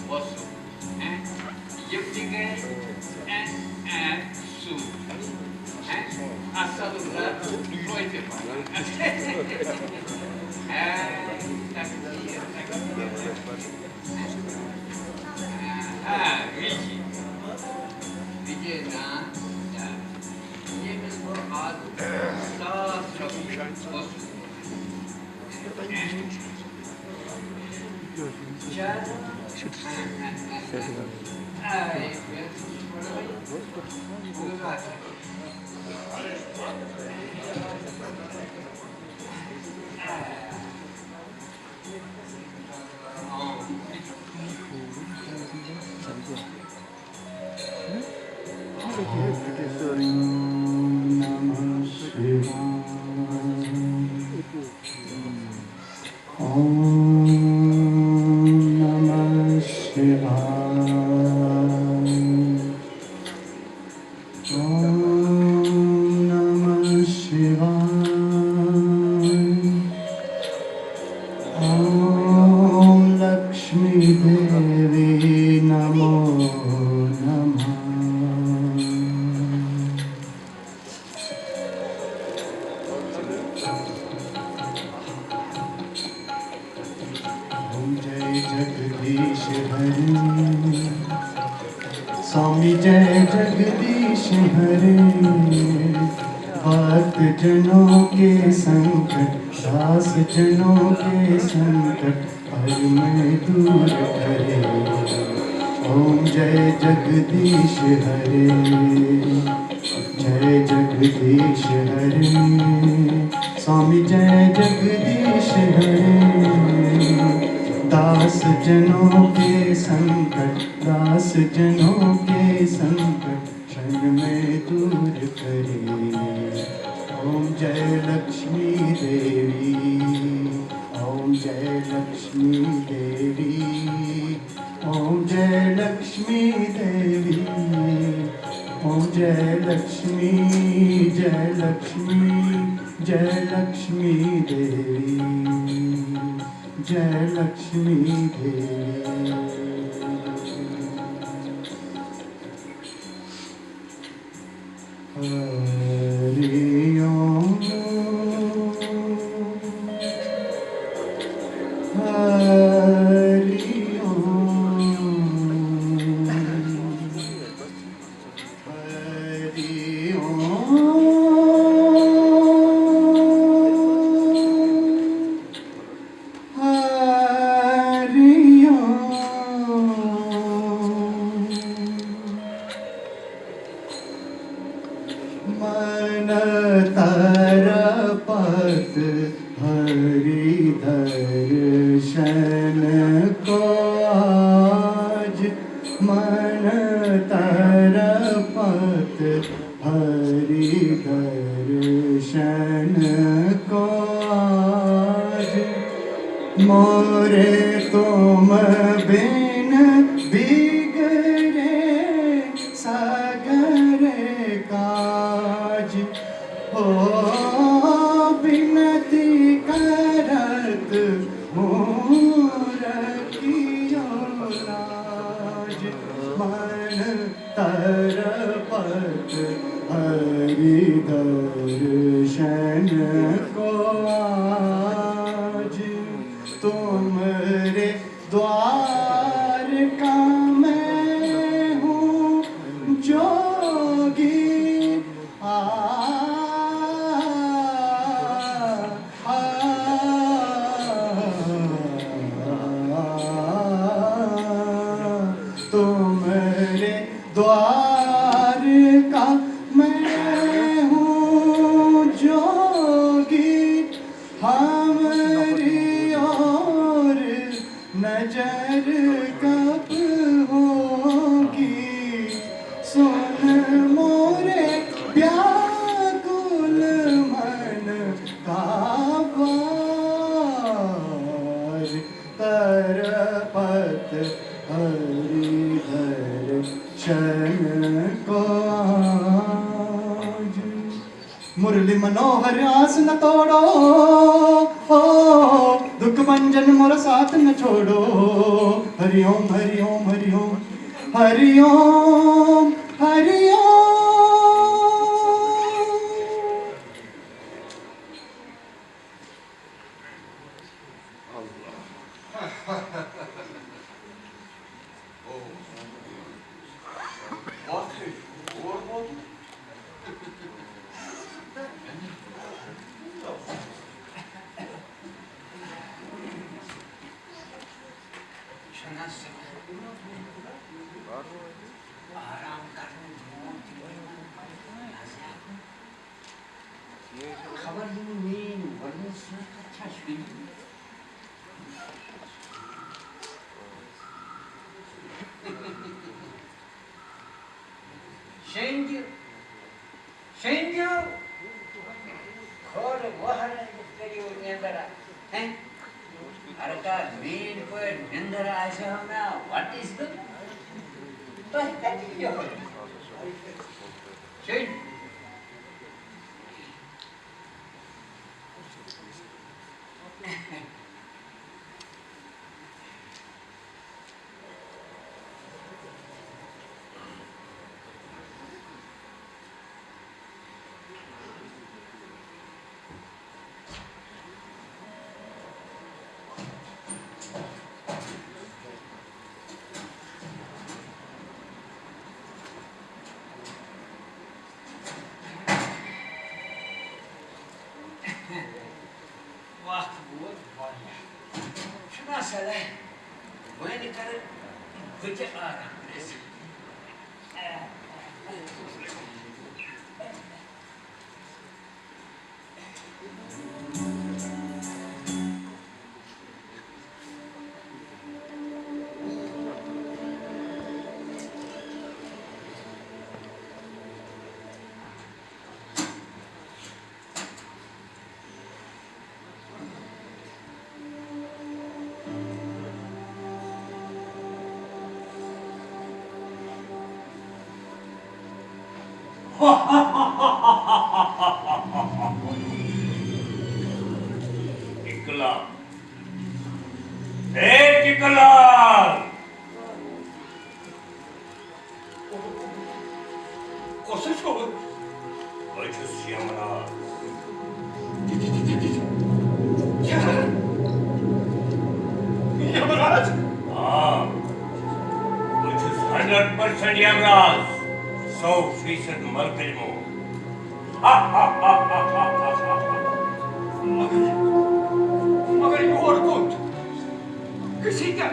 वसु युक्तिके su asal urat proyek Viji Viji na ये इसको आज साफ स्वामी जय जगदीश हरे, भक्त जनों के संकट, दास जनों के संकट हर में दूर करे। ओम जय जगदीश हरे, जय जगदीश हरे, स्वामी जय जगदीश हरे। दास जनों के संकट, दास जनों के संकट क्षण में दूर करे। ओम जय लक्ष्मी देवी, ओम जय लक्ष्मी देवी, ओम जय लक्ष्मी देवी, ओम जय लक्ष्मी, जय लक्ष्मी, जय लक्ष्मी देवी, जय लक्ष्मी देवी। हरि ओम, हरि ओम, हरि ओम। मन तरपत हरि दर्शन को आज, मन तरपत हरि दर्शन को आज। मोरे तुम बिन बिगड़े सागरे काज, हो बिनती करत मोर कियो लाज। मन तरपत हरि दर्शन को आज, तुमरे द्वार का मैं हूँ जोगी। तुमरे द्वार का मैं हूँ जोगी, हमारी ओर नजर कब होगी। सुन मोरे व्याकुल मन का वार, तरपत हरि दर्शन को आज। मुरली मनोहर आस न तोड़ो, हो दुख भंजन मोर साथ न छोड़ो। हरि ओम हरि ओम हरि ओम हरि ओम हरि ओम। आराम करने खबर नहीं वरना अच्छा Shenju, Shenju, khor wahar kari nandara, hein? Arka main point nandara aisa hamna. What is the? To that is your. Shenju. Wah, buat banyak. Cuma salah. Bukan kerana kerja orang. Ikla. Hey, Ikla! Kosa çoğu. Bacıs Yamra. Yamraj. Ah. Bacıs 100% Yamraz. 100% Malkalmo. मगर ये और कौन? किसी का?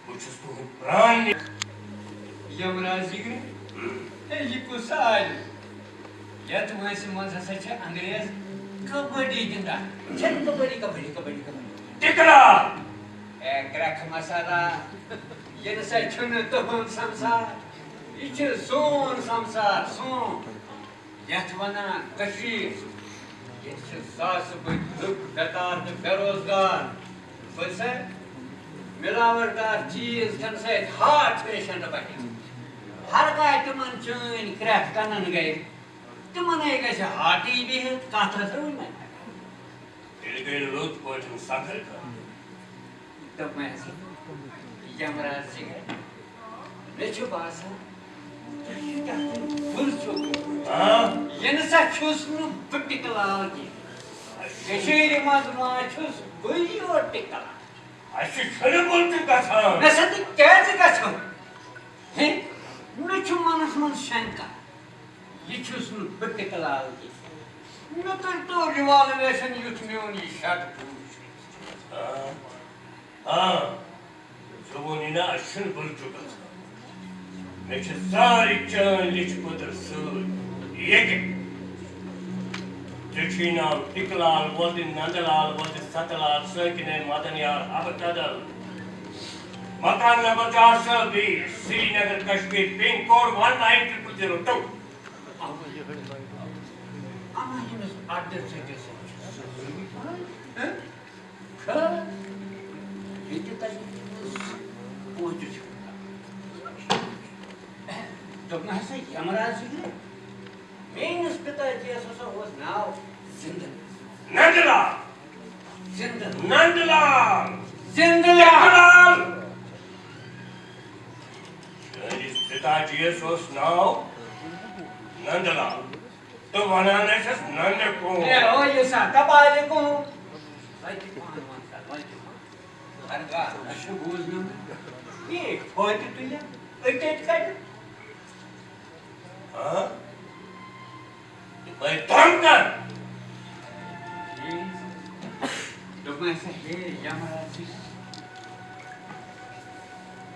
Bacıs तुम्हें प्राण Yamraj जिगरे. ये कुसाल. या तुम्हारे से मन सच है अंग्रेज कबड्डी जिंदा. चल kabaddi kabaddi kabaddi kabaddi. Ikla! Ekrak masala. ये न सच चुन तो हम संसार. ये सोन संसार सोन. यथवना कशीर. ये सास बुद्ध बेकार बेरोजगार. बस मिलावटदार चीज कन से हार्ट पेशेंट बने. हर का तुमन चुन क्रैक कनन गए. तुमन एक ऐसे हार्टी भी है काथा से नहीं. Ilgay Lut Poet'in sakır ka. तब मैं यमराज सिंह ने छुपासा फुल चुक Ah? ये न सचुस्नु पर्टिकुलर की कशेरी मजमा छुस बुयो टिकला Aşı şöyle buldun kasa. न सती कैसे का छो है न छुमानस मन शंका ये छुस्नु पर्टिकुलर की न तो रिवॉल्यूशन युटमियोनी शाट Ah. Zubunina aşın buldun kasa. Meçe sari çağın liç pıdır sığır. Yeke. Tüçinal, Tiklal, Valdin Nandalal, Valdin Satalal, Sökine, Madaniyar, Abatadal. Makan number 4B, Srinagar, Kashmir, pin code 19002. Ama henüz adres edilsin. Kır. Yedi taşımız boyunca çıkıyor. दोपना हसा यमराज जी मेनस पिताजी हसा ओस नाव जिंदन Nandlal जिंदन Nandlal जिंदलाल Chanis पिताजी ओस नाव नंदलाल तो वनाने से नंद को ए ओ ये साता बाले को लाइक पान सा लाइक अरगा अशु बोल न ये होती तुया अटेट कर हां भाई काम कर दोपना हसा हे यमराज जी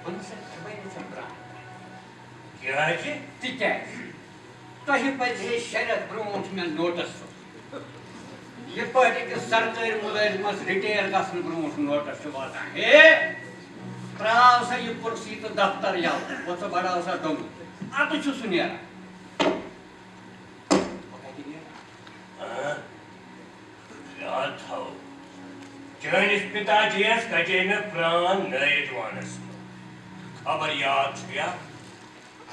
उनसे खबर चंद्रा क्या है जी तिकैज तोहि पजे शरद ब्रोट में नोटिस ये पढ़े कि सरकारी मुलाजिमस रिटायर गसन ब्रोट नोटिस वातान हे प्राव सा ये कुर्सी तो दफ्तर याव वो तो बड़ा सा दम आत छु सुनिया हां याद था Chanis पिताजी कजे में प्राण नए जवानस खबर याद किया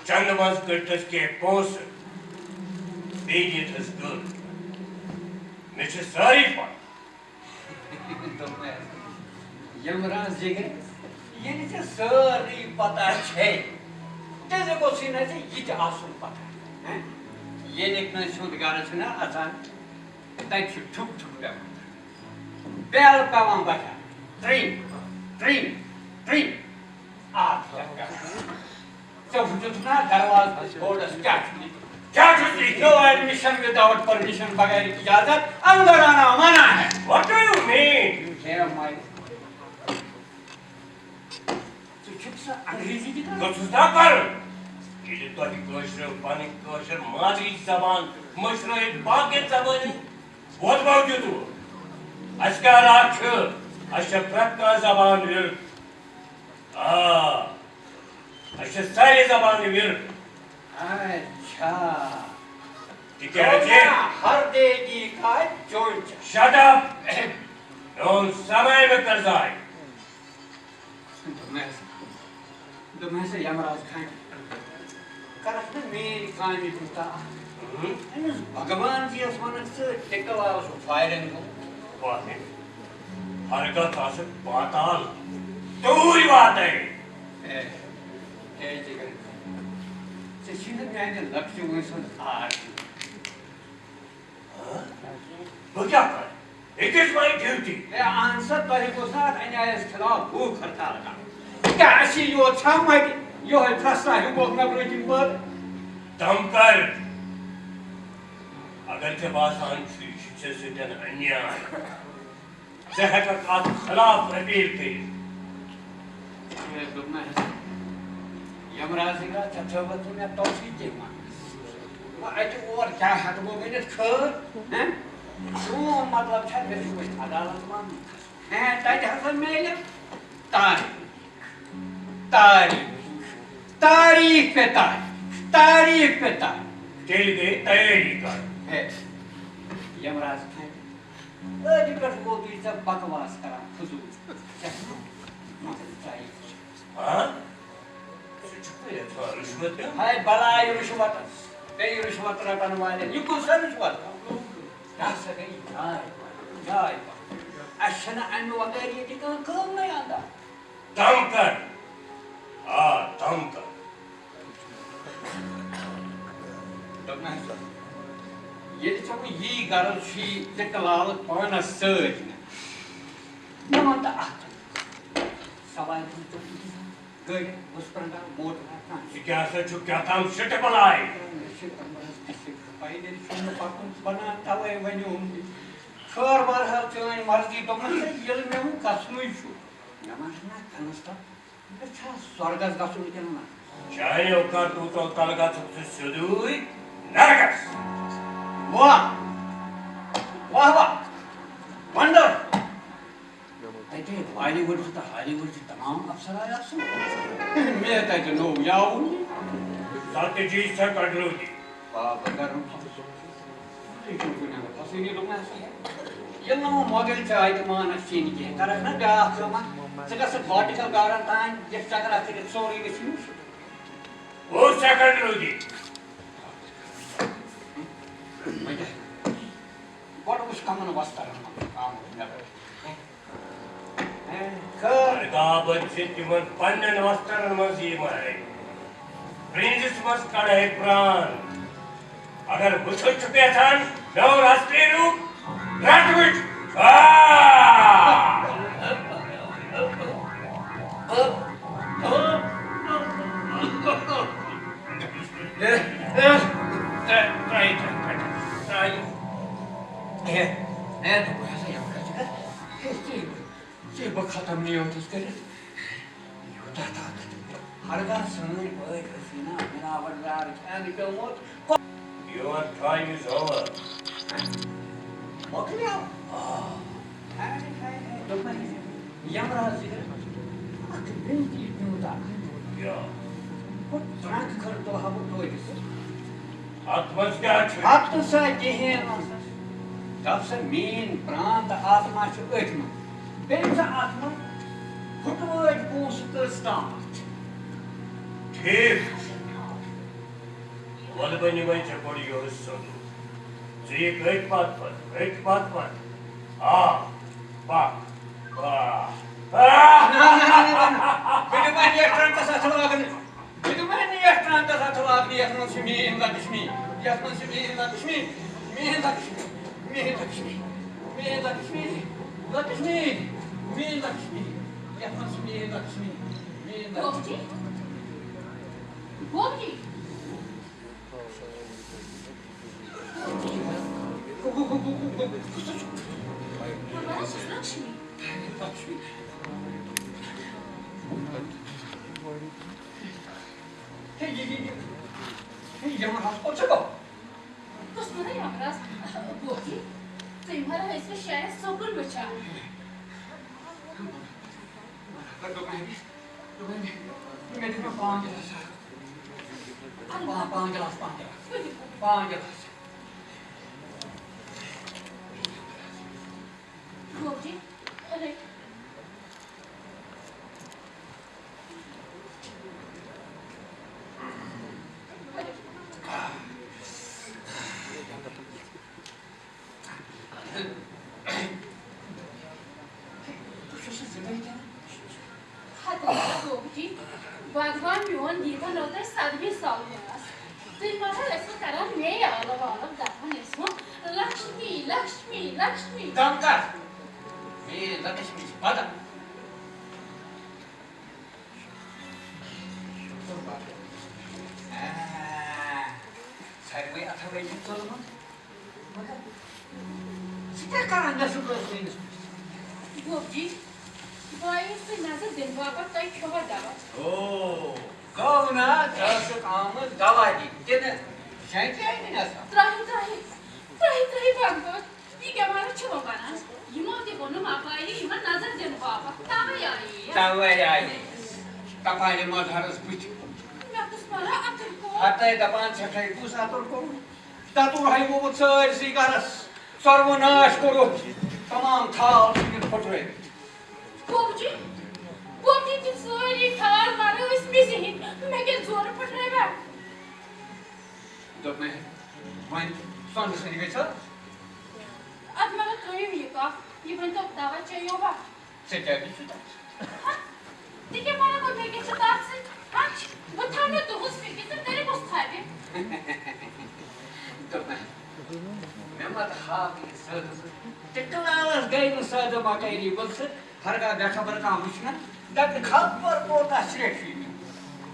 चंदवंश करतस के पोस बेजियत गुड मिस सारी पर तो मैं यमराज जी के ये नीचे सारी पता है जैसे को सीने से ये आसुन पता है ये निकने शुद्ध गारे से ना आसान ताकि ठुक ठुक बेल पावन बचा ट्रेन ट्रेन ट्रेन आप लगा सब जितना दरवाजा छोड़ क्या छुट्टी नो एडमिशन विदाउट परमिशन बगैर इजाजत अंदर आना मना है what do you mean hey my तो चुपसा अंग्रेजी की तो सुधा कर ये तो ही कोशर पानी कोशर मादरी जबान मशरो एक बाकी जबान बहुत मौजूद हो अस्कार आख अशप्रत का जबान विर अश सारी जबान विर अच्छा ठीक है जी हर देगी का चोंच शट अप नॉन समय में कर जाए तो मैं से यमराज खान करत न मेरी कहानी होता भगवान जी असमान से टिकवा उस फायरिंग को वाहे हरकत आसे पाताल दूरी बात है ए जी से सीने में आने लक्ष्य हुए सुन आर वो क्या कर it is my duty A answer तरी को साथ अन्याय के खिलाफ भूख हड़ताल का क्या ऐसी यो छामट यो है फैसला है वो अपना ब्रेकिंग पर दम कर अगर के पास आंची से जन अन्याय सेहत का खिलाफ अपील की ये दुनिया है यमराज जी का चचवत में तौसी के मान वो ऐसे और क्या है तो वो मैंने खर हैं वो मतलब था मेरे को अदालत में हैं ताज हसन में तारीख तारीख तारीख पे तारीख पे जेल के तैयारी कर है यमराज खान आज कट वो भी सब बकवास करा फजूल हां छुपे तो रिश्वत हाय बला रिश्वत तेरी रिश्वत रटन वाले ये कौन सा रिश्वत क्या सके जाए अशना अन वगैरह ये काम नहीं आता दम कर दम कर तो मैं ये सब ये गरज शी तकलाल पाना सज न मत सवाल तो गए उस पर का मोट ना क्या से क्या काम शिट बनाए फाइनल शुरू पाकन बना तवे वन्यो खर बार हर चोन मर्जी तो मैं यल में हूं कसमुई छु नमस्ना कनस्ता अच्छा स्वर्गस गसुन के ना चाहे ओका तो तलगा सबसे सुदुई नरकस वाह वाह वाह वंडर ऐसे बॉलीवुड से हॉलीवुड से तमाम अफसर आया सो मैं तो नो याऊ सत्यजी से कटलोजी बाप करूं लेकिन कुना पसीने लोग ना से ये नो मॉडल चाहे तो मान सीन के कारण ना जा आपको जगह से वर्टिकल गार्डन तान जिस जगह आते सॉरी के सीन वो सेकंड रोजी What was coming was that? का बच्चे तिमन पन्नन वस्त्रन मज ये मारे प्रिंसेस मस कड़े प्राण अगर बुछो छुपे थान नौ राष्ट्रीय रूप राजविट खत्म नहीं होता उसके होता था हर बार सुनने पर हसीना मेरा वरदार क्या निकल मौत your time is over मौत ले आओ हाय तो मैं यमराज जी आखिर बिंदी दूंगा या को ट्रैक कर तो हम तो इसे आत्मज क्या आप तो सही हैं तब से मीन प्रांत आत्मा से अथमा बेम से आत्मा फुटवर्ड पूछ कर स्टार्ट ठीक वल बनी वही चकोड़ी योर सुन जी एक बात पर आ पाक बिटु मैं ये ट्रांट का साथ लागन बिटु मैं ये ट्रांट का साथ लागन ये मन से मीन लक्ष्मी ये मन से mean Lakshmi mean Lakshmi mean Lakshmi mean Lakshmi Lakshmi mean Lakshmi ये मन से मीन लक्ष्मी मीन गोपजी गोपजी लक्ष्मी लक्ष्मी हे यमराज को चलो कुछ नहीं यमराज गोपजी तुम्हारा इसमें शायद सकुन बचा मैं देखो पांच गिलास गोपजी अरे गोपजी भगवान मिवन दीता नौते सादवी साउंडस तुम्हारा लेसन करा मैं आलव दाखन इसमें लक्ष्मी लक्ष्मी लक्ष्मी दमकर मैं लक्ष्मी पदा सर्वे अथवा चलो सीधा कारण super गोपजी Boys, the Nazar Dinwaba, tai Kova Dava. Oh, go na, just come, Davadi. Didn't shank any us. Trahi, Bangor. You get my children. You know the Bonuma, even Nazar Dinwaba. Tawai, Kapay Mother's Pit. Atai the Pancha Pusato. Tatu Haibu, sir, cigaras. Sorbonash, Koro. Come on, tall in the portrait. Goopji, Goopji, sorry, car, Maro is missing. Make it sort of driver. Don't me. When son is in it, At Maratorica, you went up Dava Chayova. sit there. Did you want to make it to that? What time you do was speaking to terrible time? Don't me. Remember the half is the class game inside the Macari was it? Harga Gakabar Kamishna, that the Kapar bought a stretch.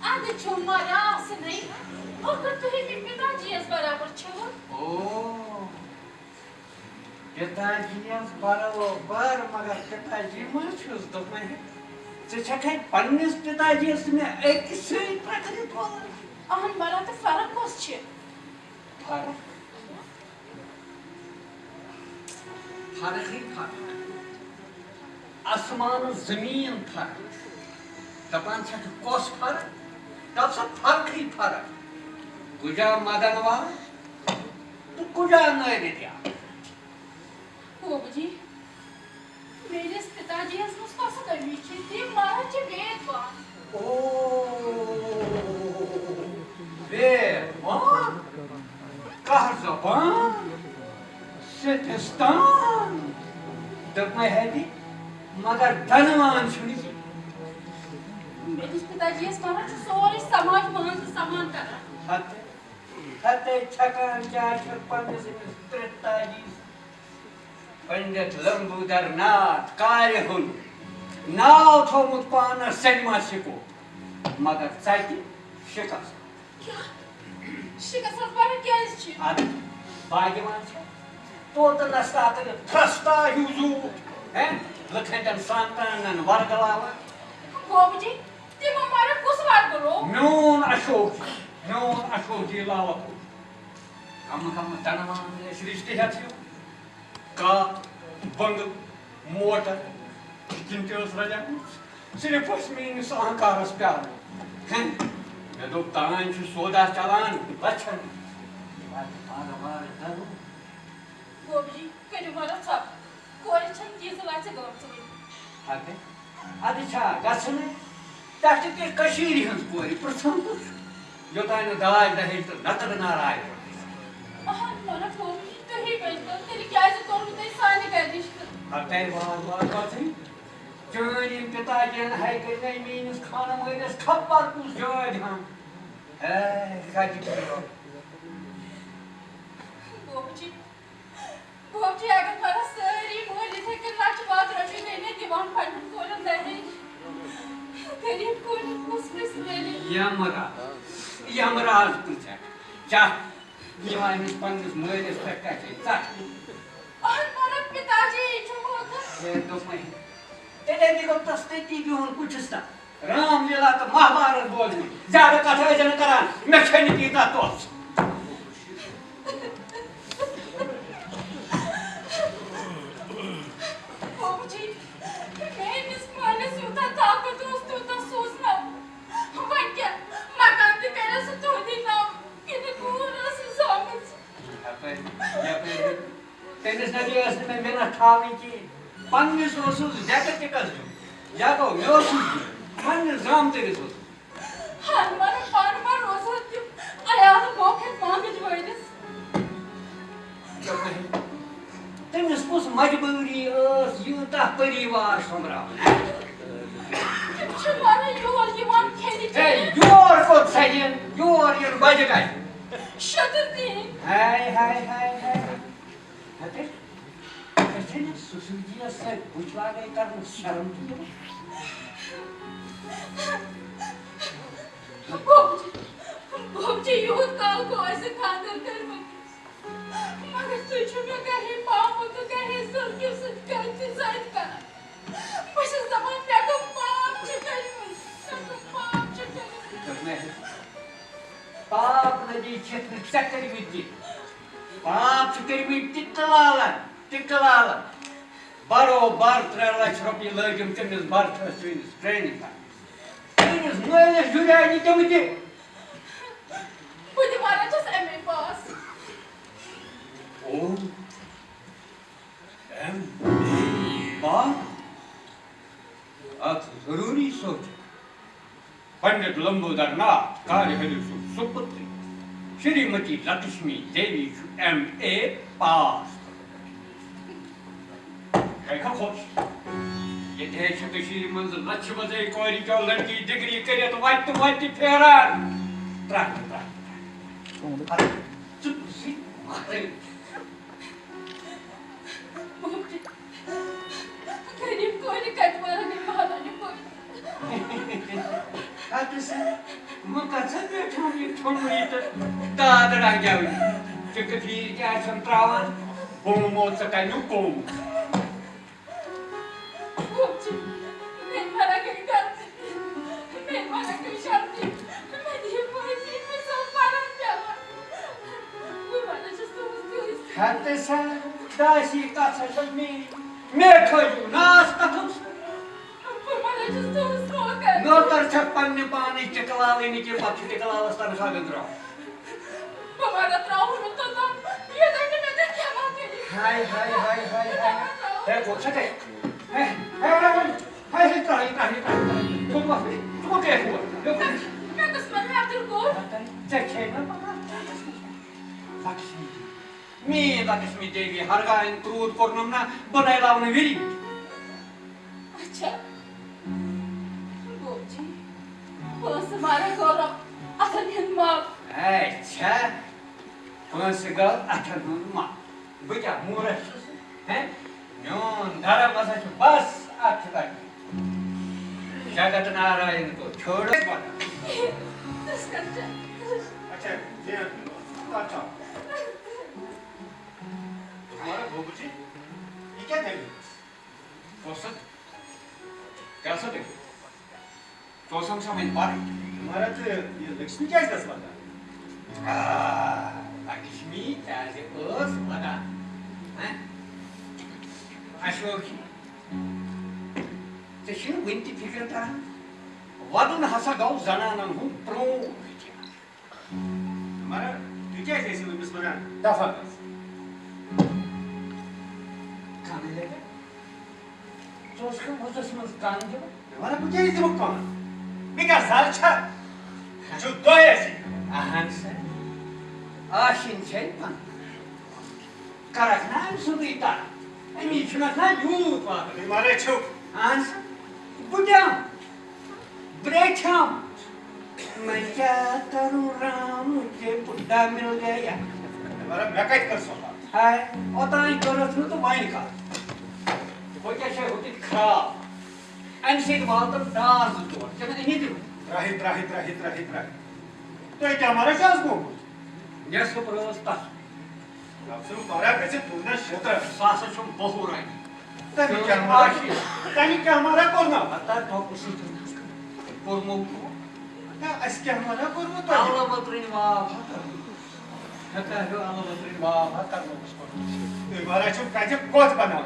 And the Chumara, Senate. Oh, good to him in Pitagias, but our children. Oh, Getagias Barrow, Barmaga Getagimus, don't me. The Chakai Panis Pitagias to me, I say, practically. On Barata Farah question. आसमान जमीन फर्क दपान छ कोस फर्क तब से फर्क ही फर्क गुजा मदनवा तो गुजा नहीं दिया Goopji, मेरे पिताजी has मुझको ऐसा करनी चाहिए थी मारा चे बेद बात ओ Japan, Sistan, तब मैं है भी मगर धनवान सुनी मेरे पिताजी इस मारा सोरे समाज मान समान कर हते छकान चार छप्पन से त्रेताजी पंडित लंबूदर नाथ कार्य हुन नाव थोमुत पाना सैनमा सिको मगर साइकी शिकस्त क्या शिकस्त पर क्या है आदि भाग्यवान छे तो नस्ता कर फ्रस्ता युजू हैं लखनदन सांतानन वर्गलावा बाबूजी ते हमारा कुछ बात करो नून अशोक जी लावा कम तनमान सृष्टि हथियो का बंग मोटर जिनतेस रजा सिर्फ मीनिस अहंकारस प्यार हैं मे दोप तान सोदा चलान लछन बाबूजी कने मारा सब कोई छन चीज लाचे गवत आते आदि छा गसन ताट के कशीर हंस कोई प्रथम योतान दाज दहेज नतर नाराय आहा मारा बाबूजी तो ही बेचतो तेरी क्या से करू ते साने का दिश आते बात थी जानी पिताजी है कि नहीं मीनस खाना मगस खबर कुछ जाय हम है काजी करो बाबूजी अगर मारा सारी बोली थे कि लाच बात रची ने दीवान फटन कोलन दे गरीब को मुस्लिस ले यमराज तुझे चा दीवान पंगस मयस तक चा और मारा पिताजी जो होता ये तो मैं तेरे दिगो तस्ते की भी उन कुछ सा राम लीला तो महाभारत बोल में ज्यादा कथा जन करा मैं खेनी कीता तो बाबूजी मैं इस माने से उता ताकत दोस्त उता सोचना मैं क्या मकान के पहले से तो दिन ना कि पूरा से सामने या पे टेनिस नदी असली में मेरा ठावी की पंगिस ओसुस जैकेट के कस या को योसुस मन जाम तेरे सो हाँ मारा पान मार रोज आया तो मौके मांगे जोइस तेमिस कुछ मजबूरी यूता परिवार संभरा हमारा योर यमान खेली ए योर को सजन योर ये बजगाई शटर दी हाय हते कैसे ने सुसुजिया से बुझवा गए कर शर्म की बाबूजी यूथ काल को ऐसे खातर कर मगर तुझे में कहीं पाप तो कहीं सर के से करते जायद का बस जमान में को पाप चुकाई पाप नदी क्षेत्र चक्कर विद्य पाप चक्कर में टिकलाला बरोबर 3 लाख रुपये लगिम तमिस बर्थस ट्रेनिंग तमिस नोयस जुरानी तमते बुद्धि महाराज से एमए पास ओ एम बात अब जरूरी सोच पंडित लंबोदर नाथ कार्यहरिसु सुपुत्री श्रीमती लक्ष्मी देवी एमए पास क्या खोज ये देश कशीर मंज लक्ष बजे कोरी जो लड़की डिग्री करे तो वाट फेरान ट्रैक चुप सी मारे गरीब को ने कटवारा ने महारानी को आते से मुका सके ठोमरी तो दादरा जावी चक फिर क्या संत्रावन बोमो सकानु कोम मैं मरा के करती मैं मरा के शांति मैं ये बोली मैं सब मारा जावा वो वाला जस्ट उसको खाते से दासी का सजनी मैं खोजू नास कथुस वो वाला जस्ट उसको कर नोतर छप्पन पानी टिकलावे नीचे पक्ष टिकलावा स्तर सागंद्रा हमारा त्राहु में तो ये देखने में देख क्या बात है हाय है को सके है तुम क्या हुआ मैं तो समझ में आती हूँ चेक ना लक्ष्मी मी लक्ष्मी देवी हरगा इन क्रूद कोर्नम ना बनाए लावने वेरी अच्छा बोची बस मारा गौरव अथन हिन माप अच्छा कौन से गल अथन हुन मा बजा मूरस हैं न्योन धारा मसा छु बस अथ तक जगत नारायण को छोड़ो अच्छा ये अच्छा हमारा बाबू जी ये क्या थे औसत कैसा थे चौसम समय पार हमारा तो ये लक्ष्मी क्या है 10 वाला लक्ष्मी कैसे ओस वाला हैं अशोक तशीन विंती फिकर था वादन हसा गाव जनानं हूं प्रो हमारा तो क्या है इसमें बस बना दफा खाने लगे तो उसका मजस मज कान जो हमारा कुछ है इसमें कौन बिका सारछा जो दो है ऐसी आहांसा आशिन चेपन करकना सुनीता अनि चुनाना यूथ वाला हमारे छुप आहांसा बुढ़ाम ब्रेचम मैं क्या करूं राम मुझे बुढ़ा मिल गया हमारा मैकेट कर सोता हाय ओता ही करो तो वाइन का वो क्या शे होती खराब अनसिक वालतम डांस तो जब नहीं दे राहित तो ये क्या हमारा चांस को यस को प्रवस्था अब सिर्फ बारह कैसे तुमने क्षेत्र सासचम बहु राई तभी क्या हमारा करना आता तो कुछ पुरमो क्या क्या हमारा करना तो आला बत्रिन वा हता हो आला बत्रिन वा हता उसको ये बारह चुप कैसे कोच बना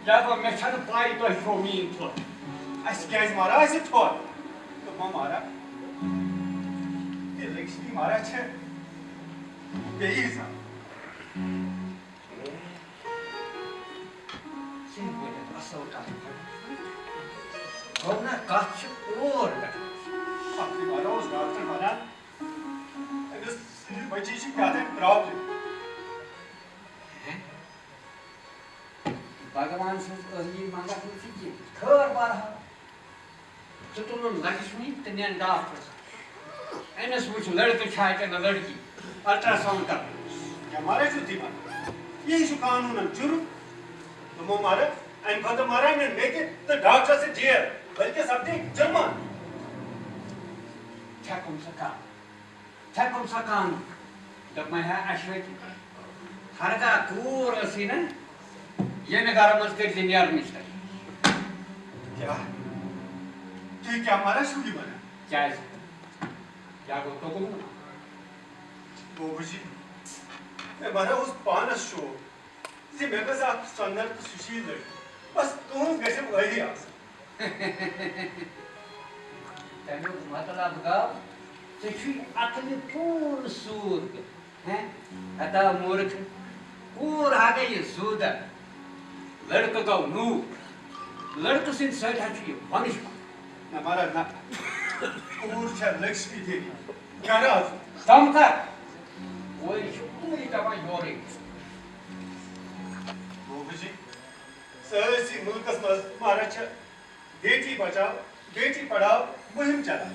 या को मैं छन पाई तो शो मी तो ऐसे क्या इस मारा ऐसे छोड़ तो वो मारा ये लक्ष्मी मारा छे बेईर सा सिंह को असौता होना काच और अपनी मारा उस डॉक्टर मारा इस बच्ची से क्या थे प्रॉब्लम भगवान से ये मांगा कि खर बार तो तुम लक्ष्मी तन्यान डॉक्टर एनस कुछ लड़के छाए के लड़की अल्ट्रासाउंड कर हमारे जो थी मारा ये इशू कानून है जुर्म तो वो मारा एंड खत्म मारा ने लेके तो डॉक्टर से जेल बल्कि सबसे जुर्मान छकुम सकान जब मैं है अश्वती हर का कूर सी ना ये नगारा मत कर जिनियर मिस्टर क्या ठीक है हमारा शुरू बना क्या क्या को तो बाबू जी मैं बना उस पानस शो जे मैं बस आप सुंदर तो सुशील लड़की बस तुम कैसे वही आस तेनु मतलब गाव तेची अकली पूर्ण सूद हैं अता मूर्ख पूर आ गई सूद लड़का का नू लड़का से सच है वनिश हमारा ना ऊर्जा लक्ष्मी देवी क्या कम कर वही पूरी दवा योरे बाबू जी सरसी मुल्क में मारा छ बेटी बचाओ बेटी पढ़ाओ मुहिम चला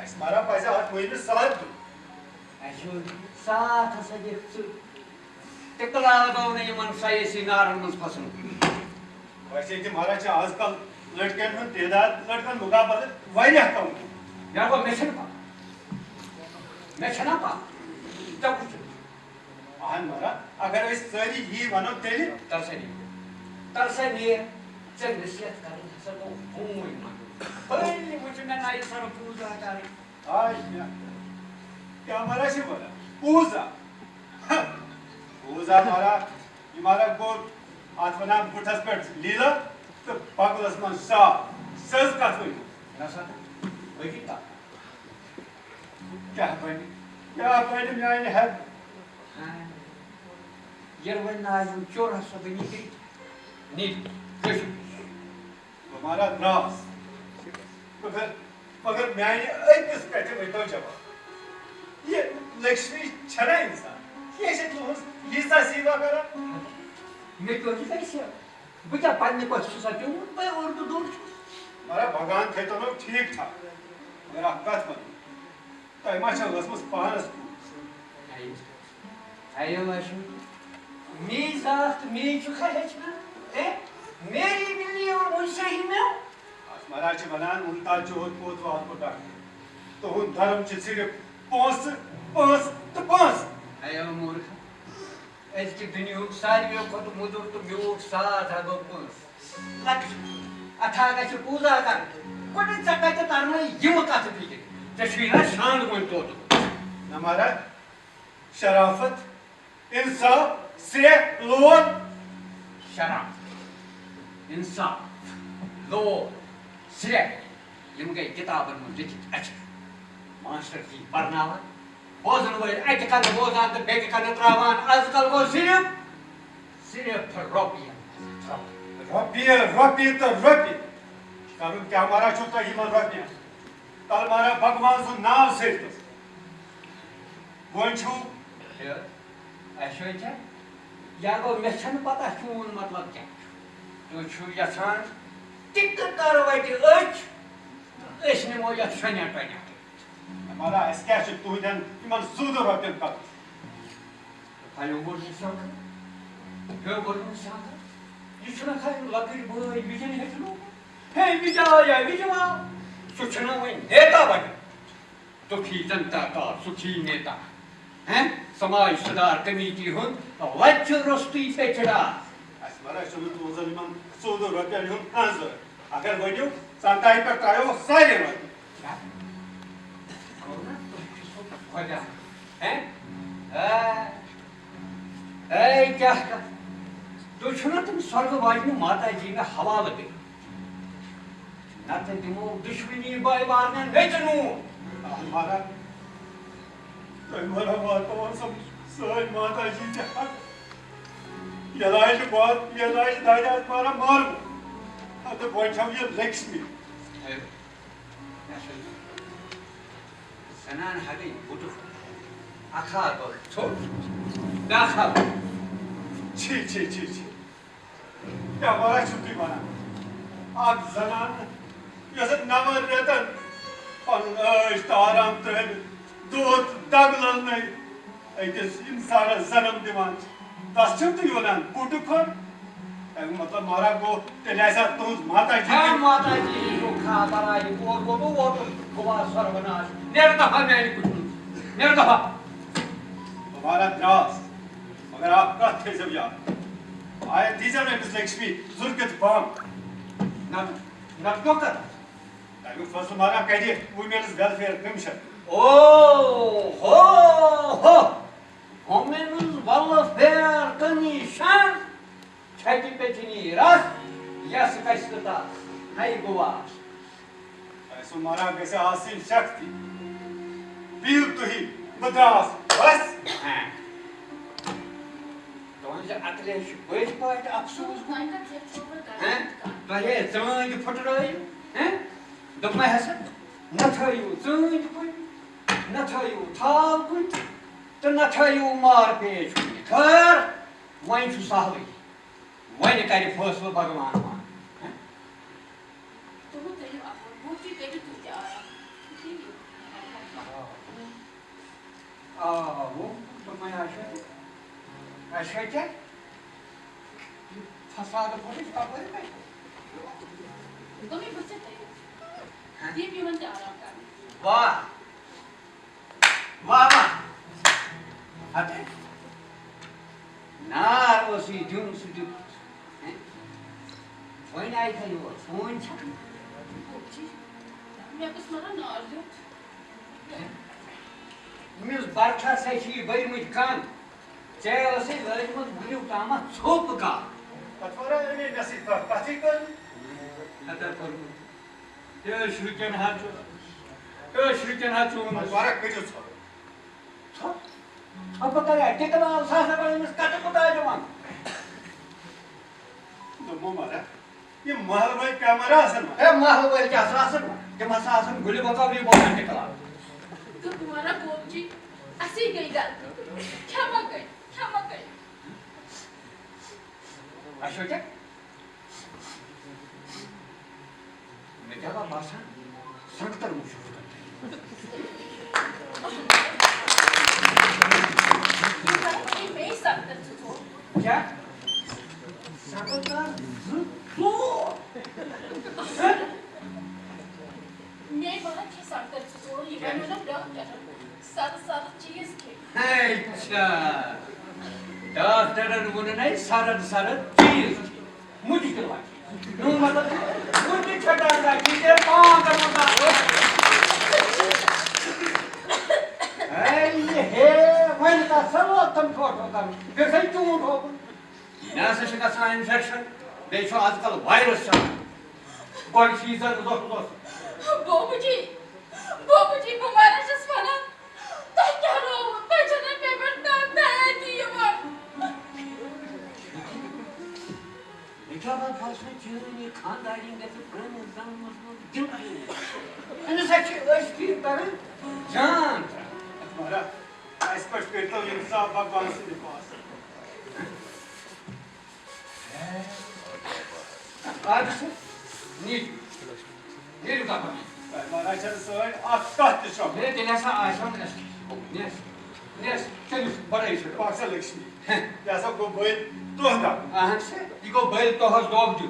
ऐस मारा पैसा हाथ मुहिम में साथ दो ऐशो साथ सजे टिकला लगाउने मन सही सिंगार में पसंद वैसे कि मारा छ आजकल लड़के में तेदाद लड़कन मुकाबले वही रहता हूँ यार वो मैं छना पा तब कुछ आन मारा अगर इस सारी ही मानो तेरी तरसे नहीं चल नसीहत करें सब घूम पहले मुझे ना नाई सर पूजा करें आज क्या मारा से बोला पूजा पूजा मारा ये मारा को आत्मना बुठस पर लीला तो पागलस मन सा सज का थोड़ी ना सर वही था क्या बनी मैं है यार वो ना जो चोर सब नहीं नीट कुछ हमारा द्रास मगर मैं एक किस कहते बैठा जवाब ये लक्ष्मी छना इंसान ये से तुम लीसा सीवा करा मैं तो नहीं कैसे बच्चा पढ़ने को सोचती हूँ मैं उर्दू दूर मारा भगवान थे तो लोग ठीक था मेरा कथ बन तो माशा वसमस पानस आयो माशा मी साथ मी चुका है ना मेरी मिली और मुझसे ही में महाराज बनान उल्टा जोत पोत वात को टाक तो उन धर्म च सिर्फ पोस पोस तो पोस आयो मूर्ख ऐसे दुनिया सारी को तो मुझे तो म्यूट साथ आगो पोस लक्ष अथा का पूजा कर कोटे चक्का च तारना यम का पीके तस्वीर शांत कोई तो हमारा शराफत इंसाफ से लोन शराफ इंसाफ लो श्रेय यम गई किताबन में लिखित अच्छा मास्टर की पढ़नावा बोझन वो एक का बोझान तो बेक का त्रावान आजकल वो सिर्फ रुपया रुपये तो रुपये कारण क्या हमारा छुट्टा ही मन रुपया कल हमारा भगवान सु नाम से वो छु ऐसा या गो मेछन पता चून मतलब क्या तो छु यसान टिक करवाई अच निमो या शन्या टन्या हमारा इसका छु तू दन इमन सूद रुपये का हायो बोल निशान यो बोल निशान ये छना खाय लकड़ी बोय विजन है लो हे विजय विजय सुचना वही नेता बन दुखी जनता का सुखी नेता हैं समाज सुधार कमेटी हुन वच रोस्ती पे चढ़ा हमारा शुरू तो जलिमन सूद रुपये हुन आंसर अगर वडियो सांताई पर कायो सारे रुपये खोजा हैं ए क्या तो छना तुम स्वर्गवासी माता जी में हवाला दे नाते दिमो दुश्मनी बाय बारने बेचनु हमारा तो हमारा बात और सब सही माता जी चाह यलाइज दादा हमारा मार तो बोलछम ये लक्ष्मी सनान हगे बुटु आखा बोल छोड़ दाखा छी छी छी छी क्या हमारा छुट्टी बना आप जनान जैसे नमर रहतन पंगश ताराम तहन दूत दगलन नहीं एक इंसान जन्म दिमान तस छुट्टी योनान बुटु खर मतलब मारा को तेलासा तुम माता जी हाँ माता जी को खा बराई वो गोवा सर्वनाश निर्दफा मैंने कुछ निर्दफा हमारा द्रास अगर आप कहते जब यार आए दीजा में मिस लक्ष्मी जुर्गत बाम न क्यों कर ताकि फर्स्ट हमारा कह दिए वुमेन्स वेलफेयर कमीशन हो वुमेन्स वेलफेयर कमीशन छठी पेचनी रस यस कष्टता हाई गोवा ऐसो मारा कैसे हासिल शक्ति पीर तो ही मद्रास बस तो से अकले बज पाट अफसोस हैं तो ये जंग फट रही हैं दम हसन न थयो जंग कुछ न थयो थाल कुछ तो न थयो मार पेश खैर वहीं छु साहब वहीं करे फैसला भगवान मान तो वो तेरी वो की बेटी तू जा वो तो मैं आशा क्या फसाद पुलिस का बोल रहे तो मैं बच्चे थे ये भी मन जा रहा था वाह वाह वाह अरे नार वो सी जूम सुजू वहीं आई थी वो फोन छक मैं कुछ मरा ना और जो मिस बारखा से ही बड़ी मुझ कान चेल से लड़की मत बुलियो कामा छोप का अथवा ने नसीब का पाती कर अतर पर ये श्रीचन हाथ हमारा कजो छ अब करे टिकला सासा का मिस काटे को ता जवान तो मोमारा ये महल भाई कैमरा असन ए महल वाल क्या सासन के मसासन गुली बका भी बहुत टिकला तो तुम्हारा बोल जी मसी गई गलती क्षमा कर अशोक मैं क्या भाषा सख्तर मुश्किल करते मैं सख्तर क्या सख्तर मैं बहुत ही सख्तर ये मैंने ना डॉक्टर सारा चीज के अच्छा डॉक्टर ने नहीं सारा चीज मुझे करवा नो मतलब मुझे छटाता कि ये कौन करता हे मैंने कहा सब तुम फोटो कर फिर से क्यों उठो ना से का इन्फेक्शन देखो आजकल वायरस चल कोई चीज दोस्त बाबूजी हमारा जसवाना तो क्या रो बचने पेपर का दया दियो क्या बात फास्ट में चीनी खानदारी में तो प्रेम एग्जाम मतलब क्यों नहीं मैंने सच की पर जान हमारा इस पर स्पेशल इंसाफ भगवान से पास आज से नीट का पानी हमारा चल सोए आपका दिशा मेरे दिल ऐसा आशा में नेस चल बड़ा ही छोटा पाक्सा लक्ष्मी जैसा को बैल तो हंदा हाँ से इको बैल तो हस डॉग जो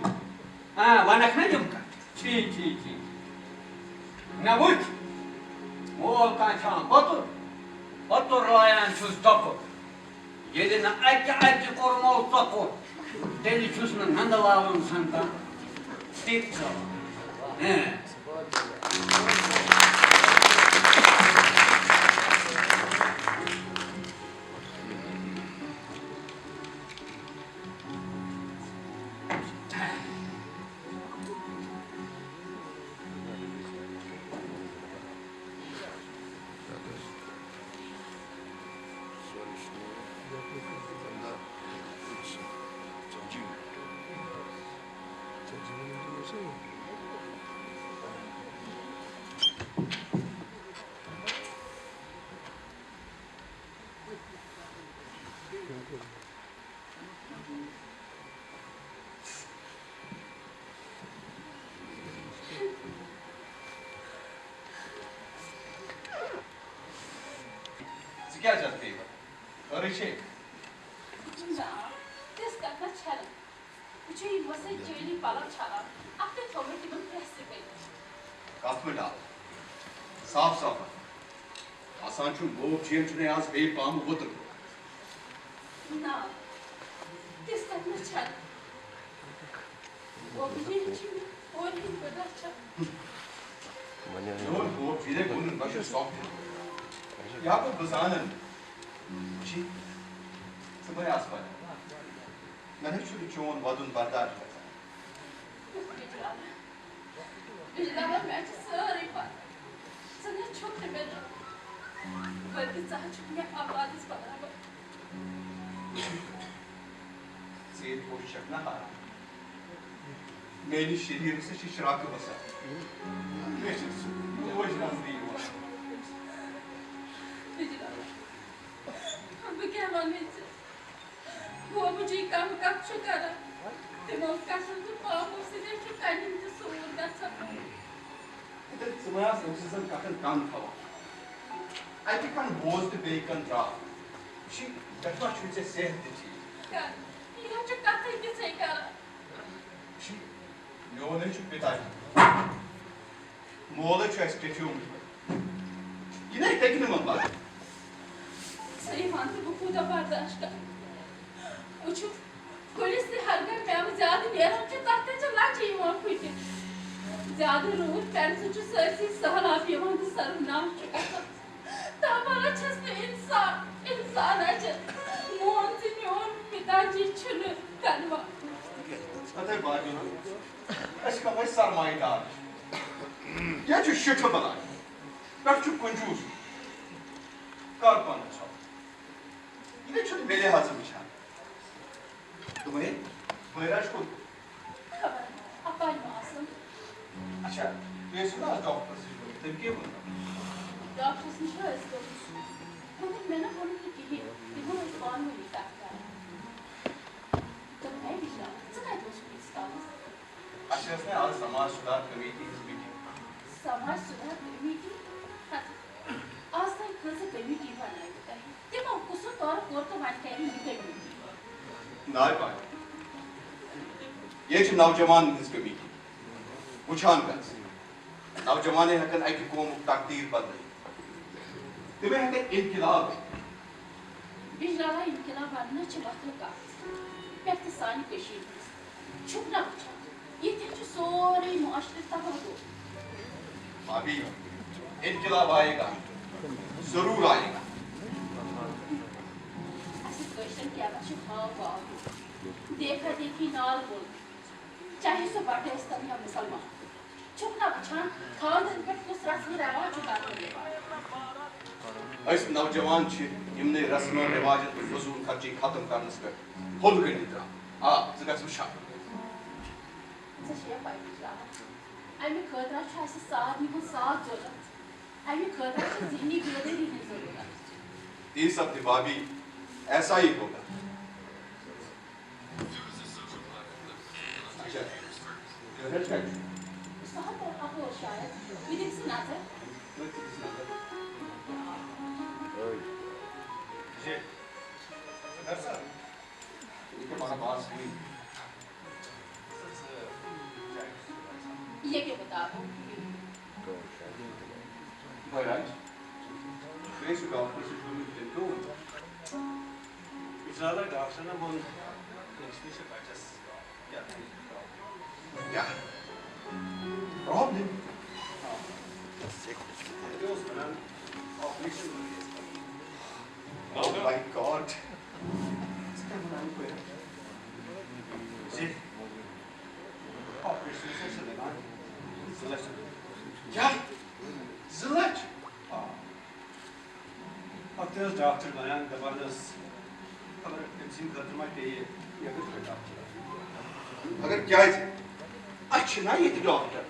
हाँ वानक ना जुमका छी ना बुझ मोल का चां बतो रोयान चुस डॉको ये दिन आके कोरमो टॉको तेरी चुस न नंदलावन संता टिप्सो क्या चाहते हो और इसे ना this करना चला मुझे वैसे जेली पाला चला आपने थोड़े दिन कैसे गई काफ में डाल साफ आसान छु लोग चेंज ने आज बे पाम वुतर ना this करना चला वो मुझे और ही बड़ा चला Nur wo viele Kunden was ist doch. Ja, gut besanen. Chi. समय आसपास. मैंने शुरू चोन वादुन बर्दाश्त करता. बिजला में मैच सारी बात. सने छोटे बेटा. बल्कि चाह चुके आवाज इस बराबर. सेठ वो शक्ना हारा. मेरी शरीर से शिशराक बसा. वो नजदीक हुआ. हम क्या माने थे? वो मुझे काम कर चुका है. तो मैं उसका संग पाप उसे ने चुका नहीं तो सोच का सब. इधर समय से उसे सब काटन काम खावा. आई थिंक kan बोझ ते बेकन ड्रा. शी दफा चुचे सेहत थी. क्या? ये चुका था कि सही कर. शी नो ने चुप पिता. मोले चेस्ट टिट्यूम. ये नहीं टेकने मन बात. सही मानते वो खुदा बर्दाश्त कर. उच्च पुलिस ने हर घर में अब ज़्यादा मेरा के ताकत चला चाहिए वहाँ पीटे. ज़्यादा रोज पैर से जो सरसी सहला भी वहाँ तो सर्वनाम चुका था. तब छस में इंसान आचर मोहन से न्योन पिताजी चुने करवा. अरे बाजी ना. ऐसा कोई सरमाईदार. क्या जो शिक्षा बना. कर चुप कंजूस. कर पाना चाहो. ये छोटे मेरे हाथ से बिछा. तुम्हें वैराज को खबर अपाई मासूम. अच्छा ये सुना डॉक्टर से तुम क्या बोल रहा डॉक्टर से जो इसको मगर मैं ना बोलूँगी कि वो इस कौन में लिखा है तो मैं भी जाऊँ सदा दोस्त भी स्टाफ अशरफ ने आज समाज सुधार कमेटी मीटिंग समाज सुधार कमेटी आज तक कैसे कमेटी बनाई होता है ते मैं कुछ तो और कोर तो मान के नहीं कमेटी नाय पाए ये नौजवान हिंस कमेटी वुचान गस नौजवान हकन अकि कौम तकदीर बदल तमें हकन इनकलाब बिजलाला इनकलाब आना च वक्त का व्यक्ति सानी कशीर छुपना बचा ये तेरे सोरे मुआशरे तबाह हो अभी इनकलाब आएगा जरूर आएगा ऐसे क्वेश्चन क्या बच्चे हाँ देखा देखी नाल बोल चाहे सो बाटे इस्लामी या मुसलमान छुपना बचान खान दिन पर कुछ रस्म रिवाज चुका कर इस नौजवान यमने रस्म रिवाज फजूल खर्ची खत्म करने पे खुद गई द्रा आ जगह वुशा सशिया पाई बिजलाला अमी खतरा छ ऐसे साथ निको साथ जरूरत अमी खतरा छ ज़हनी बेदरी की जरूरत ये सब दिवाबी ऐसा ही होगा अच्छा घर का साथ और आपको शायद विदिक से नाज़र जी सर ये हमारा बात हुई ये क्या बता दो Right. Deze kant is het nu ten toon. Bizarre Darshana Mon English Patches. Ja. Problem. Those man operation. Oh my God. See? Operation session again. Selection. Ja. Zilach. After doctor Mayan Dabanas, अगर किसी खतरा के ये कुछ doctor अगर क्या है अच्छा ना ये डॉक्टर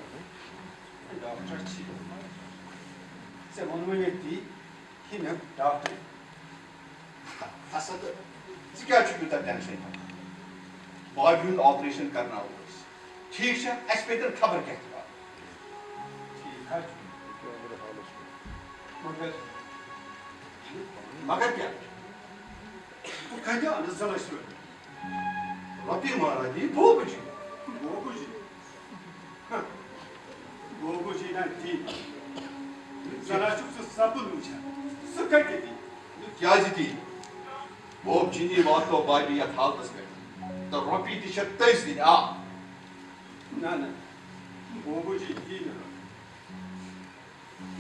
डॉक्टर छी से मन में थी कि मैं डॉक्टर असल क्या चुका टेंशन बॉडी ऑपरेशन करना होगा ठीक है एक्सपेक्टर खबर क्या ठीक है मगर क्या वो कहते हैं अंदर से रबी महाराजी वो कुछ Goguji na ti. Zara çok sabun uça. Sıkı dedi. क्या जीती वो चीनी बात तो बाई या हाल तस में तो रबी दिशा 23 दिन आ Na na. Goguji ti na.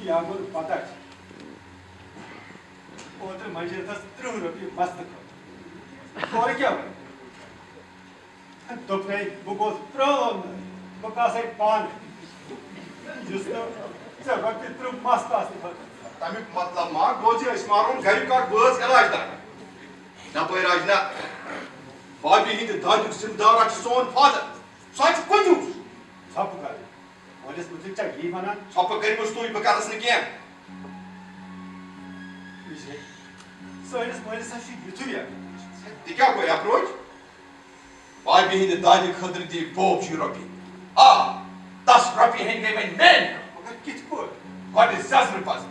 Yağmur patak. Otur manjeta strur bir bastık. Sonra क्या हुआ? तो फिर वो गोस प्रोन वो कासे पान जिसने सब वक्त इतना मस्त आस्ते पर तमिक मतलब मां गोजे स्मारून गरी का बस इलाज दा ना पे राजना बाबी हिंद दादु सिमदार सोन फादर सच कुंजूस सब कर और इस मुझे चाहिए बना छप करी मुस्तुई बकारस ने किया इसे सो इस मुझे सच्ची यूट्यूब दिखा कोई अप्रोच बाबी हिंद दादु खदर दी बोब यूरोपी आ 10 रबी हिंद में men मगर किसको what is just repaz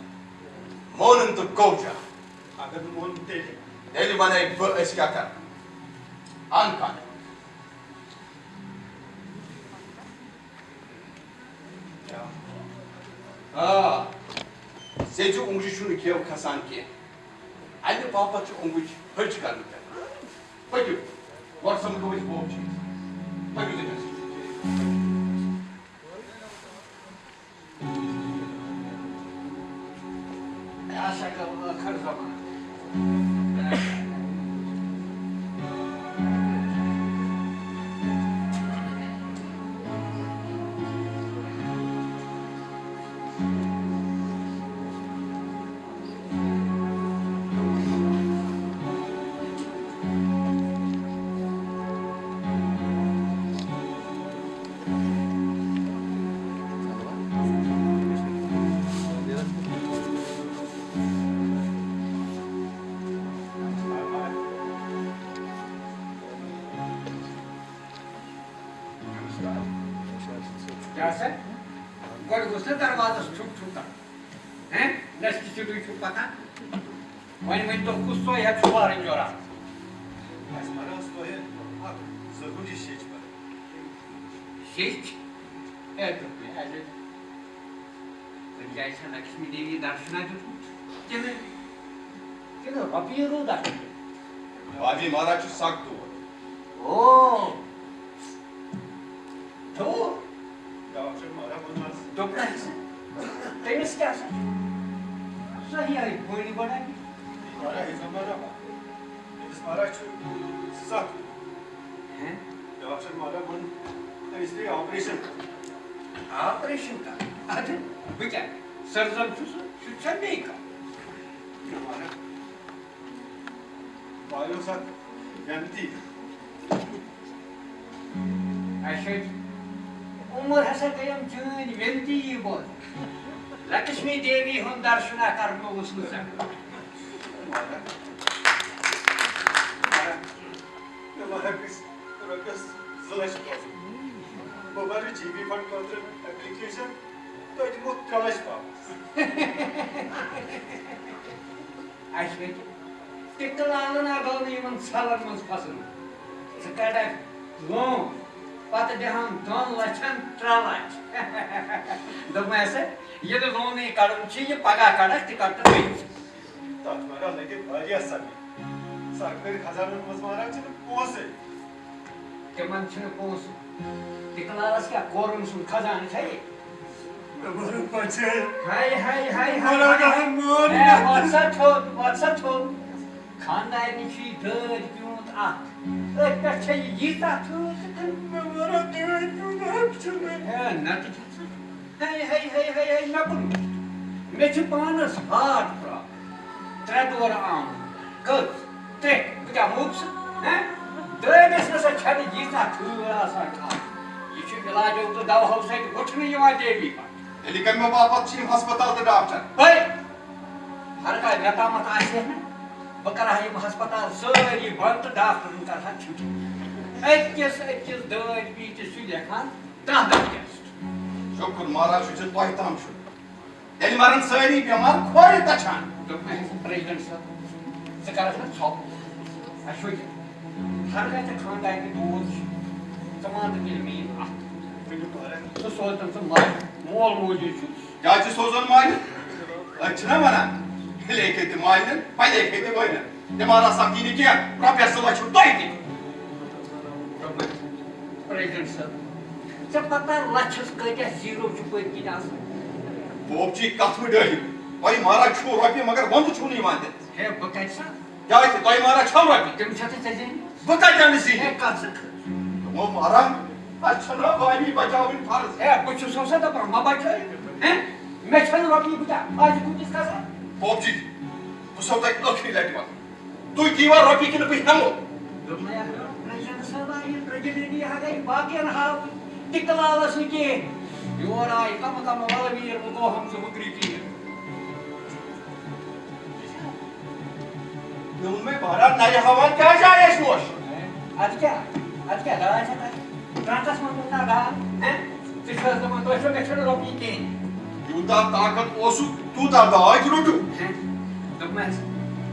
monen to goja अगर मोन दे ele mana ek bu is क्या कर ankan seju ungu şunu kiyev kasan ki anne papa çu ungu hırç kaldı peki varsam koviç boğuç peki de ऐसा खर जमा क्या sir गोड़ गुस्से दरवाजा छुप छुपा हैं नस्ती से भी छुपा था वही तो कुछ तो है छुपा रही जोरा Asmara stoje zaruri शेच पर शेच это जायचं लक्ष्मी देवी दर्शनाचं केलं रॉपी रो दाखव भाभी महाराज सख्त हो ओ तो गावाकडे मारा बनवास तो तेच क्या सही आहे कोणी बनावी मारा हे जमारा इस मारा सख्त हैं गावाकडे मारा बन तो इसलिए ऑपरेशन ऑपरेशन का अरे बेटा सर्जन शिक्षा नहीं का हमारा बायो साथ गंती अशे उमर हसा कयम चून वेंती बोल लक्ष्मी देवी हम दर्शना करनो उसनु सक हमारा किस रकस zlash pas बाबारी जीबी फंड कंट्र एप्लीकेशन तो इट मो त्रलाश पा अशे टिकलाना गाव यमन सालन मन पसंद सकाडा लो पत देहम 2 लक्षन त्रलाश दम ऐसे ये तो लोन नहीं काढून ची ये पगा काढा टिकट नाही तो हमारा लगे भाजी असावी सरकारी खजाना मस महाराज पोसे ते मन छन पोस टिकलास क्या कोरन सुन खजाना चाहिए बरं पचे हाय मला काय मोर WhatsApp हो खानदानीची दर किंमत आत कशा येता तू मला देव नट हाय नकुल मेच पानस हात प्रा त्रेदोर आम कत ते क्या मुक्स हैं दरेस नसा छाडी येता तू असा खा ये इलाज होतो दवा हौसाय उठणे येवा देवी पा एली कमी बापत छी अस्पताल ते डॉक्टर भाई हर का नेता मत आसे ना बकरा है अस्पताल सारी बंद डॉक्टर कर हा छुट्टी एकस दवाई बीच सुले खान ता टेस्ट शुक्र महाराज छ तोय ताम छु एली मारन सारी बीमार खोरे तछान तो मैं प्रेसिडेंट साहब से कर छप अशोक हर का ते खानदान के दोस्त समान के में तो सोचन से मार मोल मोजी छु क्या छ सोजन मान अच्छा वना लेके ते मान पहले के ते वना ते मारा सकी ने क्या प्रोफेसर ला छु तोय ती प्रेसिडेंट साहब जब पता लक्षस कत्या जीरो छु पद की आस बोबजी कथ में डली तोय मारा छु रपी मगर बंद छु नहीं मानते है बकैसा क्या छ तोय मारा छ रपी तुम छते सजे बका जाने सी है कासक वो मारा अच्छा ना भाई बचाओ इन फर्ज है कुछ सोचा तो पर मां बैठे हैं मैं छन रोटी बुता आज कुछ इसका सा बोबजी तू सब तक आखिरी लाइट मार तू कीवा रपी के पे हमो दुनिया प्रेसिडेंट साहब आई प्रेसिडेंट आ गई बाकी ना टिकलाला सुके योरा कम वाला वीर को हम से मुकरी की उनमें बारा नया हवा क्या जाए इसमोश आज क्या लड़ा जाता है ट्रांसस में होता गा हैं सिस्टर तो तो ऐसे में छोड़ रोटी के यूता ताकत ओसु तूता दाज रोटू हैं तो मैं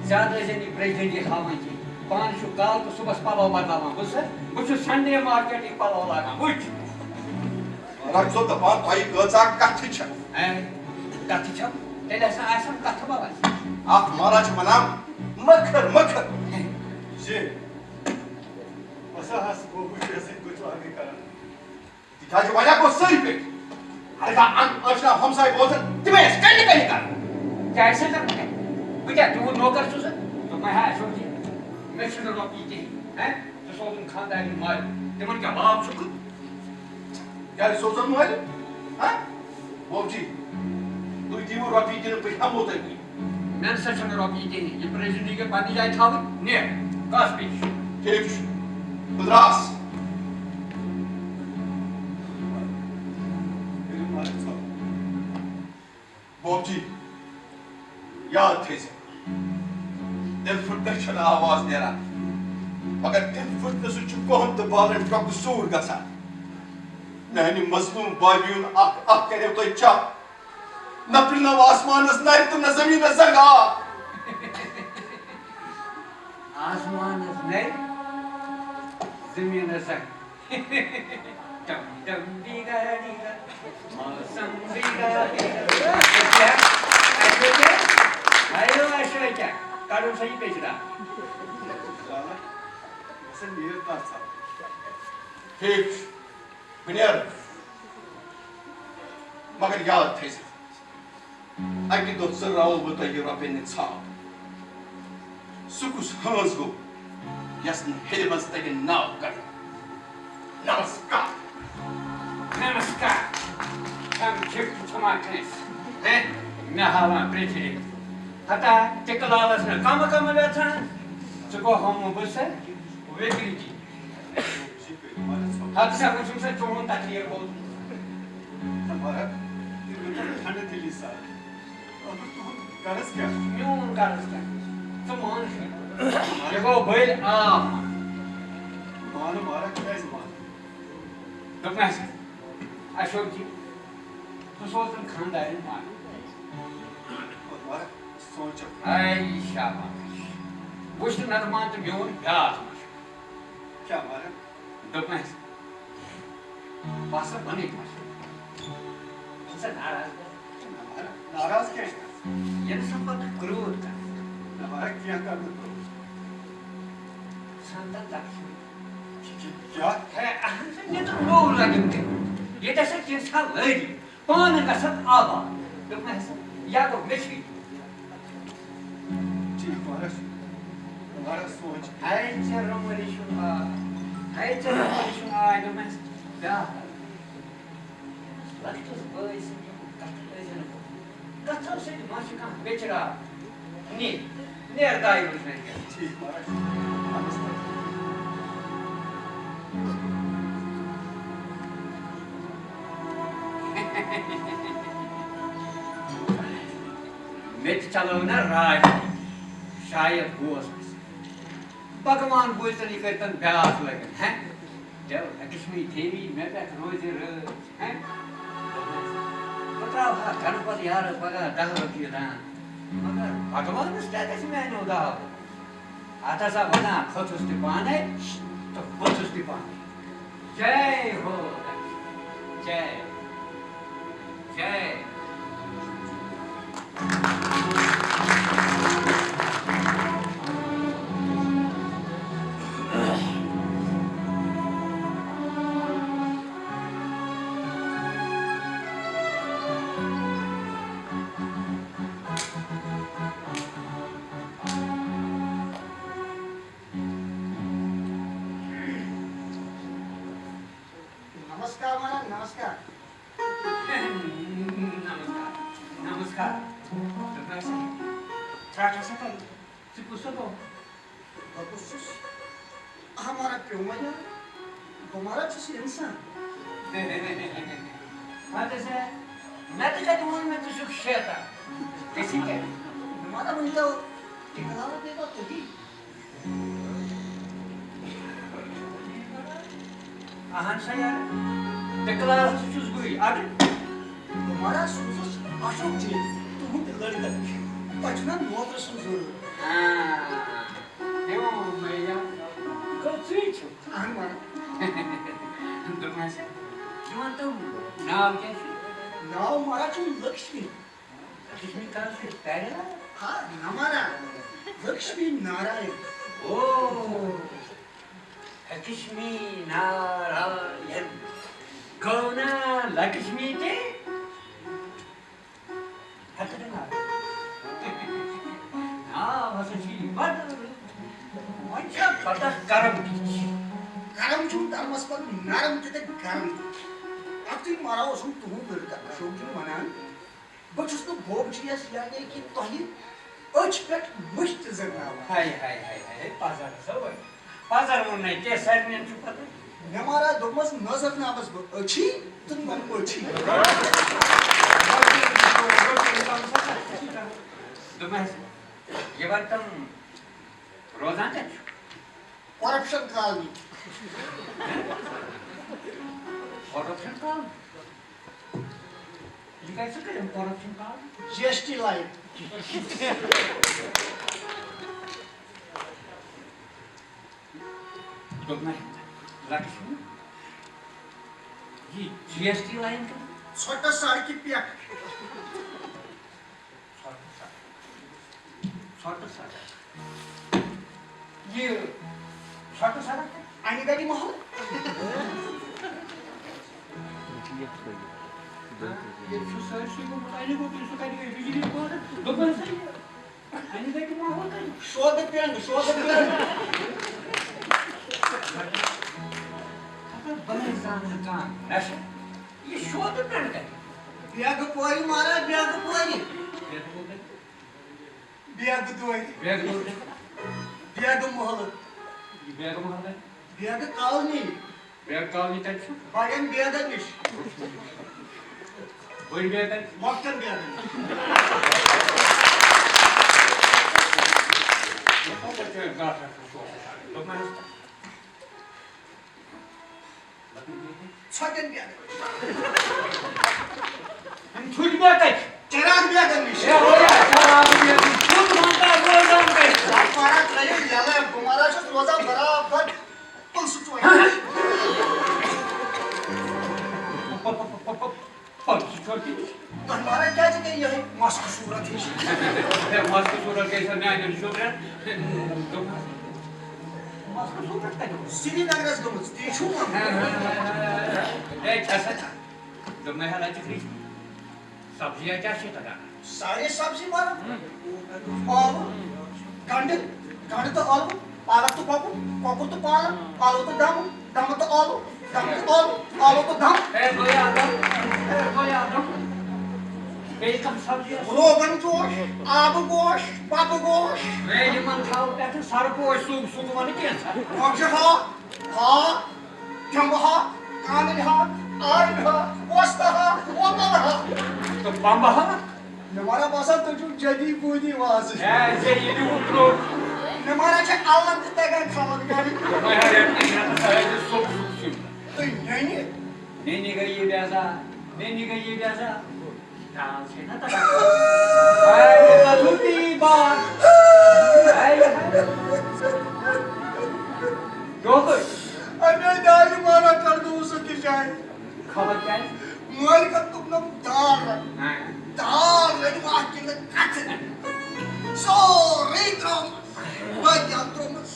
ज्यादा जनी प्रेसिडेंट हावा की पान शु काल को सुबह पालो बदलावा बुस संडे मार्केट की पालो लगा बुझ राखो त पान भाई गचा काठी छ हैं काठी छ तेले सा आसम कथ बाबा आप महाराज मनाम मखर जे असा हास गोबुचे असे कुछ आगे करा दिखा जो वाला को सही पे अरे अन अच्छा हम साहब बोलते तुम्हें कहीं कर कैसे करते हैं बेटा तू नौकर सुस तो मैं है सोची मैं सुन रोटी के हैं तो सो तुम खानदान में मार तुमन क्या बाप सुख क्या सोचन मोल हां बोबजी तू दीमो रपी के पे हम होते मैं सचन रोटी के ये प्रेसिडेंट के पानी जाए था ने कास्पी ठीक उदरास बोबजी याद थे दिल फुटकर छना आवाज दे रहा मगर दिल फुटने से चुप कोहन तो बालन ट्रक सूर गसा मैंने मजलूम बाबियों अख करे तो इच्छा न पिलना आसमान नर तो न जमीन जगह आसमान नर जमीन जगह डम डम डीगा डीगा मौसम डीगा डीगा आयो आशो क्या कारो सही पेचरा ऐसे नीर का था ठीक बिनेर मगर याद थे अकि दो राव बता ये रपेन छा सुकुस हंस गो यसन हेलमस तक नाव कर नमस्कार नमस्कार हम चिप टमाटस हैं मैं हवा प्रेचे हता टिकलावस न काम लेता चको हम बसे वेगली हाथ से कुछ से चोन ताकि को हमारा ठंड दिली सा अब तू करस क्या न्यून कारस्ता तो मान ये को बैल आम मान मारा क्या इस मान तो मैं अशोक जी तो सोचन खानदार मान और मारा सोच आई शाबाश वुश्त नरमान तो म्योन ब्यास क्या मारा तो मैं पास बने पास उनसे नाराज क्या ये संपत्ति क्रूर का हमारा क्या कर दो संता लक्ष्मी क्या है ये तो लोग लगते ये जैसे इंसान लगी पान का सब आबा तो मैं या तो मिश्री ठीक हमारा सोच आई चलो मेरी शुआ तो मैं क्या लगता है बस कथा से माशी का बेचरा नहीं दाई उसने ठीक हमारा मिट चलो ना राज शायद गोस भगवान बोलते करतन ब्यास लगन हैं जब लक्ष्मी देवी मैं रोज हैं बताओ हाँ गणपति यार बगा दहर की दान मगर भगवान ने स्टेटस में आने उदा आता सा बना खतुस्ती पाने तो खतुस्ती पाने जय हो जय जय नमस्कार महाराज नमस्कार नमस्कार Trata sekali. Si Kusubo. Bagus. हमारा क्यों मजा हमारा किसी इंसान Mata saya, nanti saya tuh mau tuh sukses Kesi ke? हमारा बंदा टिकला देगा तो भी Ahan saya, deklarasi khusus gue, ada. हमारा सूरज अशोक जी तुम लड़का पचना नौकर सूरज Yo, Maya, kau cuci. हमारा Untuk masa, cuma tuh, naam क्या sih? नाव हमारा जो लक्ष्मी Lexmi कहाँ से पैदा? हाँ हमारा Lakshmi Narayan Oh, Lexmi Narayan. Kau na Lexmi je? Hati dengar. Ah, masa sih, macam batas karam dici. गरम जो धर्मस पर नरम ते गरम अब तुम मारा उसम तुम लड़का अशोक जी मना बचुस तो भोग चियस यानी कि तोही अच पेट मुश्त जनावा Hai, pasar सवय. Pasar mun नहीं के सर में चुपा तो. हमारा दोमस नजर ना बस अच्छी तुम मन को अच्छी Dumas, ये बात तुम रोजाना करप्शन काल में corruption काम ये कैसे करें corruption काम GST लाइन तो मैं लक्ष्मी ये GST लाइन का छोटा साड़ी की पिया छोटा सा ये छोटा सा आणि गाडी महल ये सुसाइड को आने को सुसाइड के बिजली को दो पैसे आने का माहौल का शोध पेंड बने सामने काम ऐसे ये शोध पेड़ का ब्याग पोरी मारा ब्याग पोरी ब्याग दोई बैग ब्याग महल है ब्याग कॉलोनी बैग कॉलोनी तक बागन ब्याग निश वही बैग है मक्कन ब्याग छोटन ब्याग हम छूट गया कहीं चराग ब्याग निश ये हो गया चराग ब्याग छूट मानता है वो नाम कहीं मारा करे याला गुमारा छ रोजा बराबर पुल सुटोय पंच छोटी हमारा क्या जगह ये है मस्त सूरत है है मस्त सूरत कैसा न्याय नहीं शुक्र मस्त सूरत का श्रीनगर गमस देखो ए ऐसा तो मैं हाल चक्री सब्जियां क्या से तक सारे सब्जी मारा और गंड तो आलू पालक तो कोको तो पालक पालक तो दम तो आलू आलू तो दम ए गोया आदम बेकम सब्जियां रोगन जोश आब गोश पाप गोश मैं ये मन खाओ कहते सार को सूप माने क्या था गोश हा जंब हा कान हा आर हा वस्त हा ओतल हा तो बम्बा हमारा पासा तो जो जदी बूदी वाज है जे ये उठो हमारा छ अल्लाह ते तगा खावन गाड़ी मैं हरे ना सारे सूप तो नहीं गई ये ब्याजा नहीं गई ये ब्याजा डांस है ना तक आए कलुती बात आए जो कोई अबे दाल मारा कर दो उसकी जाए खबर क्या है मोल का तुम लोग दाल लगी आके लग कट सो रेट्रोम बाया ट्रोमस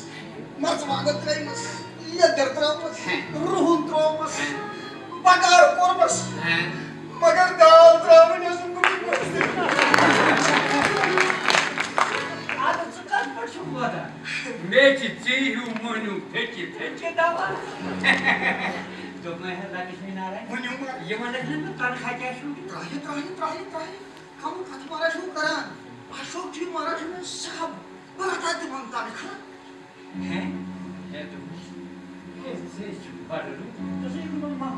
मर्जवाग ट्रेमस ये दर्द्रमस रूहन ट्रोमस बगार कोरमस मगर दाल ट्रावने सुनको आता चुकाच पडशो होता मेची चीहू मनु फेंके दावा तो मैं है लक्ष्मी नारायण ये मन ना तन खा क्या शू त्राही कम खत मारा शू करा अशोक जी महाराज ने सब बड़ा ते मानता लिखा है ये तो कैसे पढ़लू तो से को मां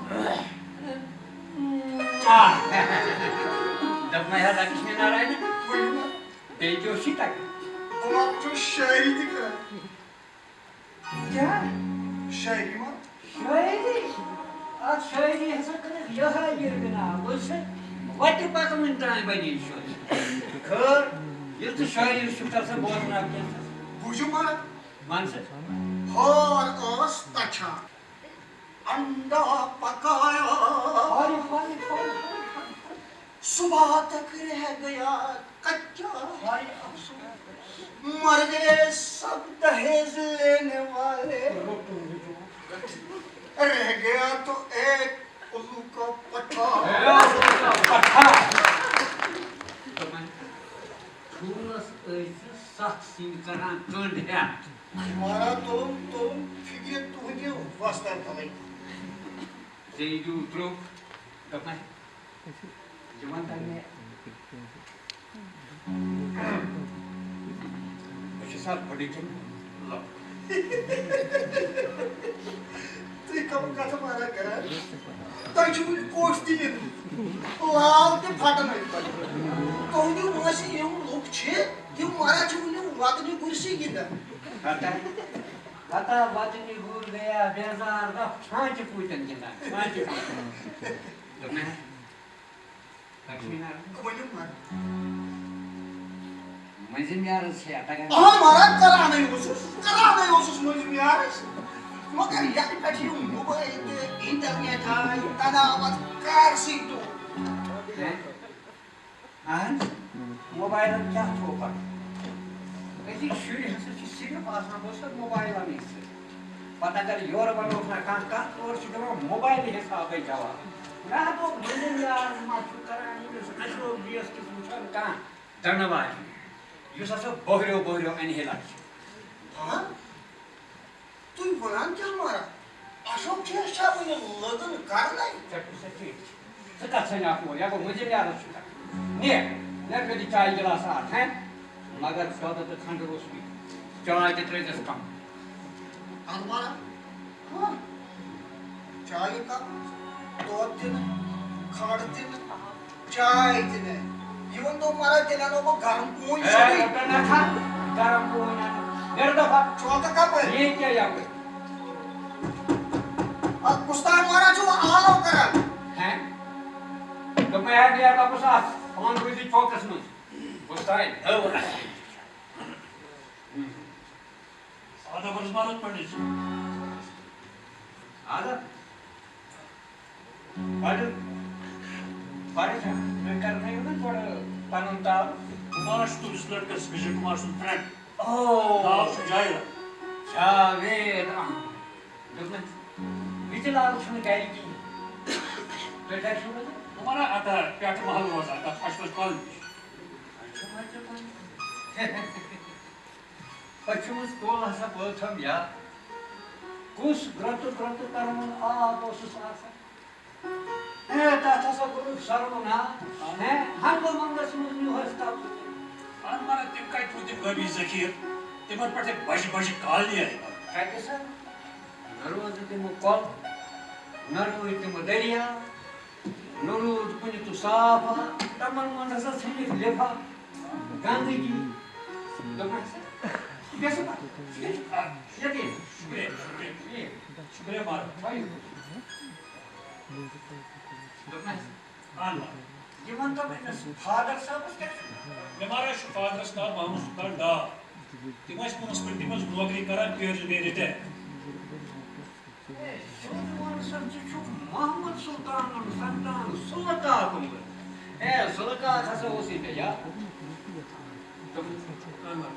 जब मैं है लक्ष्मी नारायण बेजो सीता तुम्हारा जो शायरी दिख रहा क्या शायरी मां शायरी आज शायरी ऐसा करे यह ये बिना बोलसे व्हाट बात में ताई बनी शो खर ये तो शायरी सुतर से बहुत ना क्या बुझो मां मान से और ओस तछा अंडा पकाया पानी सुबह तक रह गया कच्चा पानी अफसोस मर गए सब दहेज लेने वाले रह गया तो एक उल्लू का पट्टा तो मैं थूलस ऐसे साथ सीन करना कंड है हमारा तो फिक्र तुझे वास्ता पड़े जे यू ट्रू तो मैं जवान तने अच्छे साथ बड़ी चल लो तू कम कथा मारा करा तू कोष्टी लाल के फाटन तो ये वासी ये लोग छे ये मारा छुने वातनी कुर्सी गिदा आता Kata batini gur gaya bezar da çançı puytan gindan. Çançı puytan. Dokna. Lakshmi Narayan. Kemana mar? Manzim yarız şey atagan. Ah महाराज करा नहीं उस मुझे यार मगर यार बैठी हूँ मोबाइल पे इंटरनेट है तनावत कार सीटू Ah? Mobile'ın kah topar. Peki şöyle hızlı size basma bolsa mobile'a mıyız? Patagar yor banofna kanka or sidama mobile hesabı java. Na to bilin ya maçı karani nasıl bias ki puçan ka धन्यवाद. यो ससो बहरो अनि हेला. हाँ तू बनान क्या मारा अशोक चेष्टा में लगन कर नहीं Saki. Saka sanya ko ya ko mujhe yaar chuta. Ne kadi chai गिलास आठ है मगर सौदा तो ठंड रोज भी चाय के तरह जस कम हमारा हाँ चाय का दो दिन खाड़ दिन चाय दिन इवन तो हमारा दिनानो को गरम पून सभी ना था गरम पून मेरे दफा चौथा कप है ये क्या यहाँ पे अब कुस्तान हमारा जो आलो करा हैं तो मैं आ गया वापस आ ऑन विद द फोकस में कुस्तान आधा वर्ष मालूम पड़े आधा बारिश मैं कर रही हूँ ना थोड़ा कानून ताल कुमार तो इस लड़के से विजय कुमार सुन फ्रेंड ओह नाम सुझाएगा जावेद दुश्मन विचला उसने क्या की तो क्या शुरू है हमारा आता प्याट महल हुआ था first college Почему школа заботам я? Кус грату карман босу саса. Это tasavvur sarvuna. Ne? Hangi mangasını üniversite? हमारा तिम का टूटे गबी जकीर तिमर पर बज काल दिया है Kaysa? Naroz timo kol. Naroz timo deriya. Naroz puni tu safa. Taman manasa sini lefa. Gandhi. Dokna. कैसे बात यकीन शुक्रिया मार भाई जीवन तो मैंने फादर साहब क्या हमारा फादर साहब मोहम्मद सुल्तान डा तिमस म्युनिसिपलिटी में नौकरी करा पेज में रिटे मोहम्मद सुल्तान संतान सुलका कुंभ सुलका खासा होसी पे या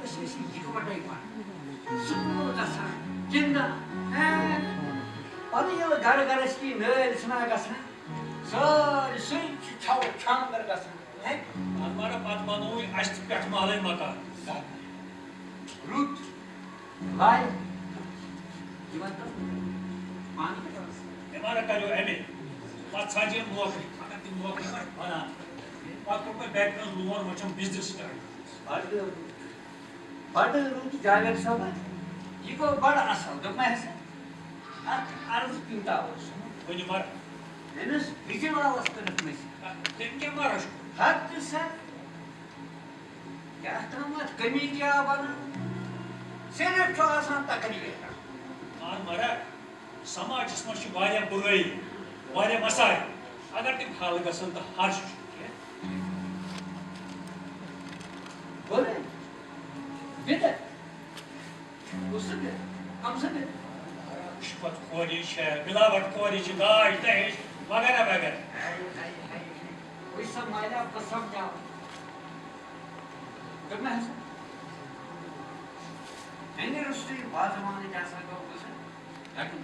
Sisi yıkıma dayıman. Sulu kasa, cinda. Adı yılı garı garışki nöğüsüne kasın. Sarı sıyıcı çav çangar kasın. हमारा पातमानों अष्ट प्याट माले मका Rut. Lay. जीवन तो पानी के तरस. हमारा का जो एमए पाँच साल नौकरी अगर तुम नौकरी मत बना पाँच को बैकग्राउंड लोअर मचम बिजनेस स्टार्ट बड़ रूट जावेद साहब ये को बड़ असल तो मैं से अर्ज पिंता हो वही मार नेनस विजयवाड़ा वस्तु में तेम क्या मारा हद से क्या तमत कमी क्या बना सिर्फ तो आसान तकलीफ और मारा समाज इसमें शुभाया बुराई वाले मसाए अगर तुम हाल गसन तो हर्ष बोले बेटा उससे हम से शुपत खोरी है मिलावट खोरी है गाय दहेज वगैरह वगैरह कोई सब मायने आपका समझा करना है मैंने रुस्ती बात जमाने क्या सकता हूँ उसे लेकिन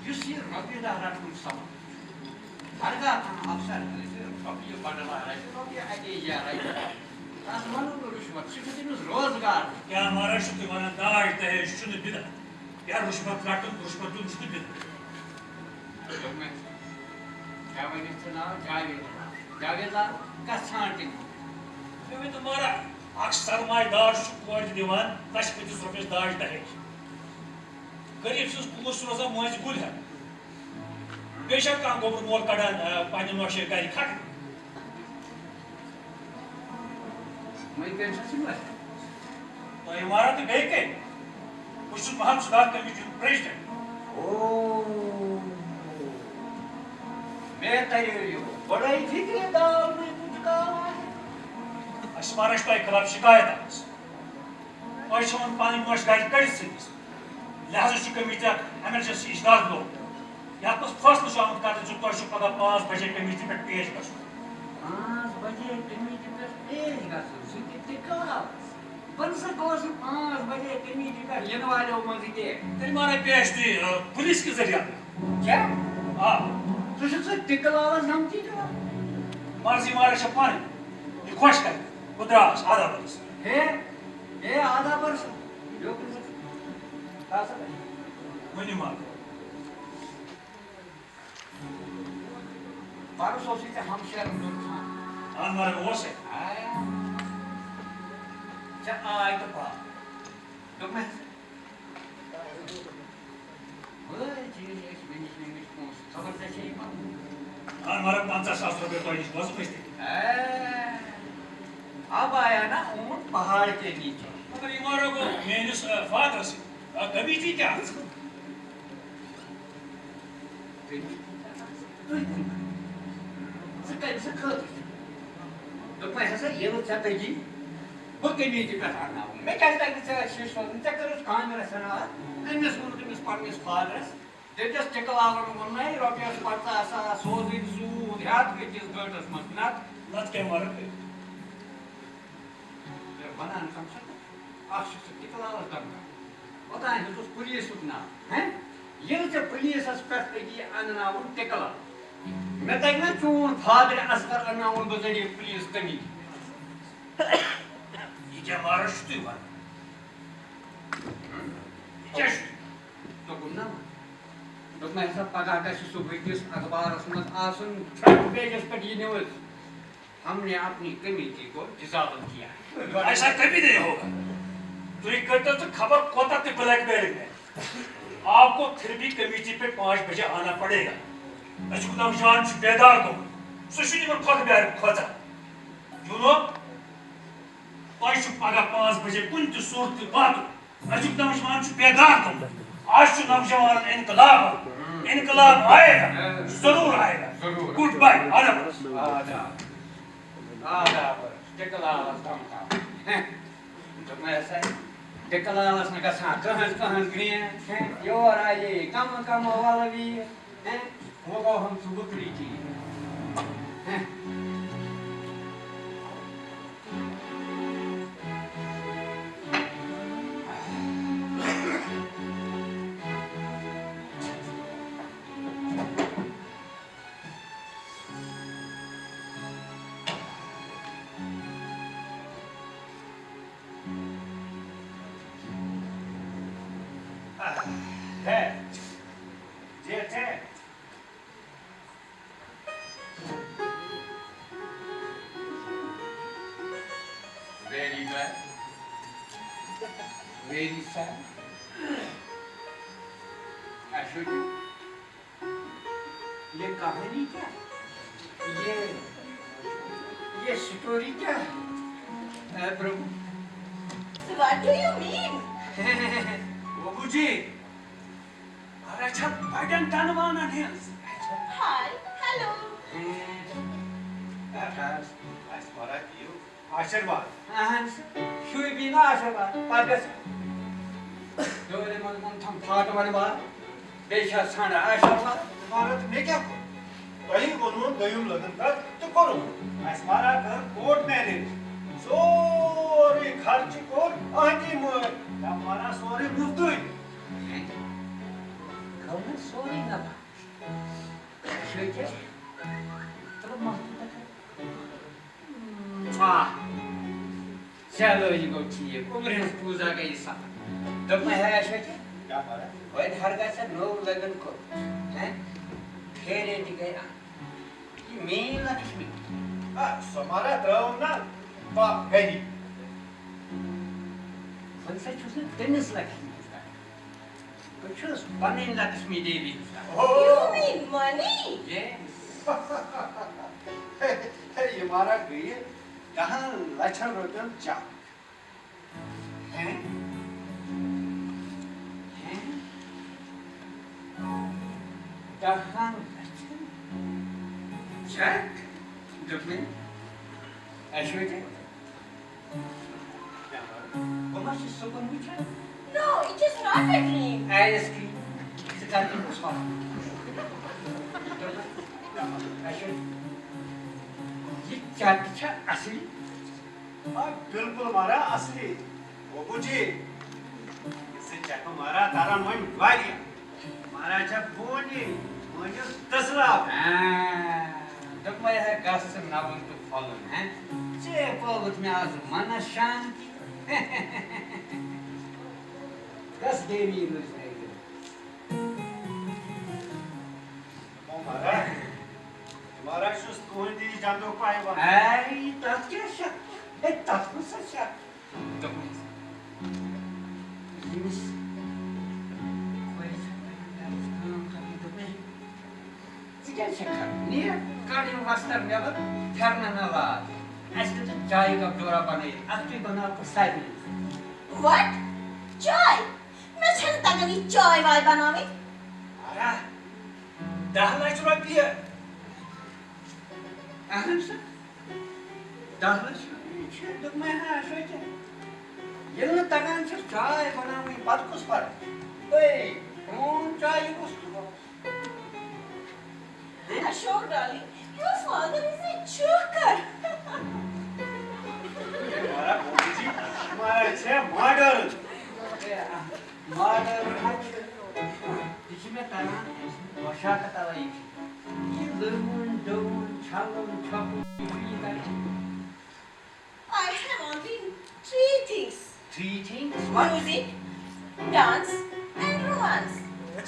युसी रबी दारा तुम सब हर का अवसर रबी बदला रहा है रबी आगे जा रहा है आसमानों को रुष्मत शिक्षित रोजगार क्या हमारा शुद्ध माना दाज दहेज शुद्ध बिदा यार रुष्मत लाटन रुष्मत तुम शुद्ध बिदा क्या मैंने सुना जावेदार का छांटिंग मैं तुम्हारा अक्सर मायदार शुक्र दीवान तशपति रुपये दाज दहेज गरीब सुस पुलिस रोजा मोज गुल है बेशक का गोबर मोल कड़ान पानी नौशे गाड़ी खट मैं पेंशन सुना तो हमारा तो गए के Bus Maham Sudhar Committee President. Oh, मैं तैयार हूँ। बड़ा ही फिक्रदार में कुछ कहा है। Asmarash toy खिलाफ शिकायत आस और शोन पानी मोश गाड़ी कर सिंस लिहाजा ची कमेटी इमरजेंसी इजलास लो या तो फैसला शामिल कर जो तो पगा 5 बजे कमेटी पे पेश कर 5 बजे कमेटी पे पेश कर सकते कहा बन सको 5 बजे कमेटी का लेने वाले हो मजे के तेरी मारे पेश थी पुलिस के जरिए क्या हां तो से टिकलावा समझी ना मर्जी मारे शपानी ये खुश कर उद्रास आधा बरस है आधा वर्ष जो खासा मनी मार बारह सौ से हम शहर में था आन मारे वो से आया आए तो पा तो मैं बोले चीज एक मिनट में खबर कैसे आन मारे 50,000 रुपए तो इस बस में थे अब आया ना ऊंट पहाड़ के नीचे मगर ये मारो को मेनिस फादर से कमेटी क्या तो मैं ऐसा ये लोग चाहते जी वो कमेटी पे आना मैं कहता कि से शीश हो नहीं कर उस काम में रहना है मैं सुन के मिस पार्मिस fathers they just take a lot of money rockers पता सा सोजिन सू ध्यान के जिस गर्टस मत नत के मारो पे बनान समझ आशु से टिकला करना पता है तो पुलिस उठना हैं ये जो पुलिस एस्पेक्ट की अनना उन टिकला मैं तक ना चून फादर असर अनना उन बजड़ी पुलिस कमी ये क्या मारो शुरू हुआ क्या तो गुना तो मैं सब पका का सुबह के अखबार उसमें आसन फ्रंट पेज पर ये न्यूज़ हमने अपनी कमेटी को डिसॉल्व किया ऐसा कभी नहीं होगा तो ये करते तो खबर कोता ते ब्लैकमेल में आपको फिर भी कमेटी पे 5 बजे आना पड़ेगा अजुक नौजवान बेदार को सुशी में खुद बैर खोजा यू नो पांच पगा 5 बजे कुन तो सूरत बात अजुक नौजवान बेदार को आज नौजवान इनकलाब आएगा जरूर आएगा जरूर गुड बाय आदाब टिकला समझा तो मैं ऐसा टिकला ने कहा कहां ग्रीन है योर आए कम वाला भी है वो को हम सुबह करी थी हैं Very bad. Very sad. Ashwin, ये कहानी क्या ये स्टोरी क्या है प्रभु What do you mean? बाबू जी अरे अच्छा बटन टनवाना नहीं Hi, hello. Asmara की आशीर्वाद शुई भी ना आशीर्वाद पागस जो ने मन थम फाट वाले बात बेशा साडा आशीर्वाद भारत में क्या वही बोलूं गयुम लगन का तो करो asmara का कोर्ट मैरिज सोरी खर्च को आजी मोर हमारा सोरी मुफ्त हुई कौन सोरी ना शुई के तो मत चलो जी को ठीक उम्र पूजा का हिस्सा तो मैं है ऐसा क्या मारा वही हर का से नो लगन को हैं फेरे दिखाया ये मेन लक्ष्मी समारा द्रव ना बाप गई फंसा चुसे टेनिस लक्ष्मी कुछ बने लक्ष्मी देवी You mean money? ये ये मारा गई कहाँ लक्षण रोजन चा हैं Dahan. Check. Dukmin. Ashwita. How much is so much? No, it is not a dream. Ice cream. It's a kind of spot. Ashwita. ये चाचा असली हाँ बिल्कुल हमारा असली बाबू जी इससे चेक हमारा तारा मन वारिया हमारा जब बोनी मुझे तसला जब मैं है गास्म नावन तो फॉलन है चे पॉगत में आज मन शांति दस देवी लुज नहीं हमारा शुष्क कोई दी जानो पाएगा आई तब क्या शक है तब कुछ शक तो Limis. Sekian sekar. Niye? Karnım vasıtar ne var? Ternana var. Aslında çay kap dora banayı. Aklı bana pısaydınız. What? Joy? मैं छनता नहीं चाय वाय बनावे अरे 10 लाख रुपया Ahınsa? Dağlaş. Duk मैं हाँ सोचे. Yılını takan çık çay banamayı patkus var. Hey, kौन çay kustu? Ashok darling your father is a joker हमारा बाबू जी हमारा छे model Mağdur içime taran başa katalayım. Yılımın, doğun, çalın, çapın, yürüyün. I have only three things Three things. What? music dance and romance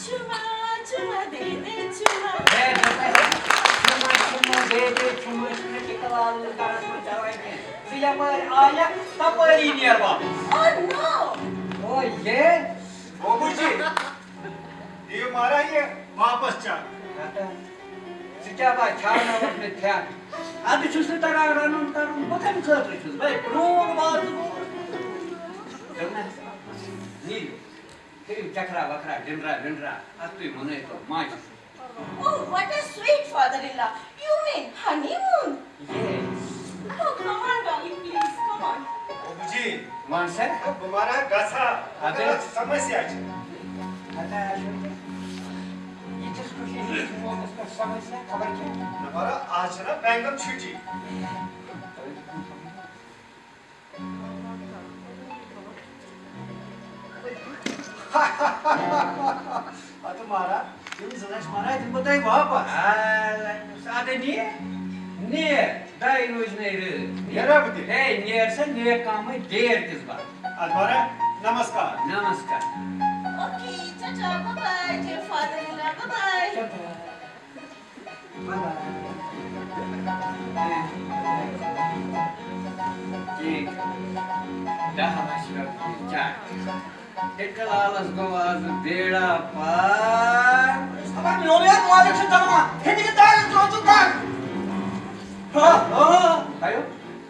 chuma chuma de chuma Çuma dede çuma çıkalarlı karşıma çalarken Ziyamay ayak tapar iniyor bak. oh no Oh yeah. बाबू जी ये हमारा ये वापस चल Sıcaba çağına bak ne tiyat. Adı çüslü tarağıranın tarım bakın kırpışız. Bey prum vardı bu. Dönme. Nil. Kırım çakra bakra dindra. Atı mone to maç. oh what a sweet father-in-law you mean honeymoon Yes. oh come on darling please come on Babu ji One set. अब हमारा गसा अबे। अगर समस्या है Hata şöyle. Yetiş kuşu hiç olmaz ka समस्या खबर क्या? हमारा आज ना बैंगन छुट्टी अब तुम्हारा तुम जनाश मारा तुम बताइए वापस Sade niye? Niye? Dayı neyri? Yara budi. Hey, niyerse niye kamı değer kız var. हमारा नमस्कार Namaskar. okay cha bye bye dear father-in-law bye bye ठीक दहा वर्षां चार टिकलालस गोवाज बेड़ा पार अब योले मालिक से तलमा हेदी के दाल जो का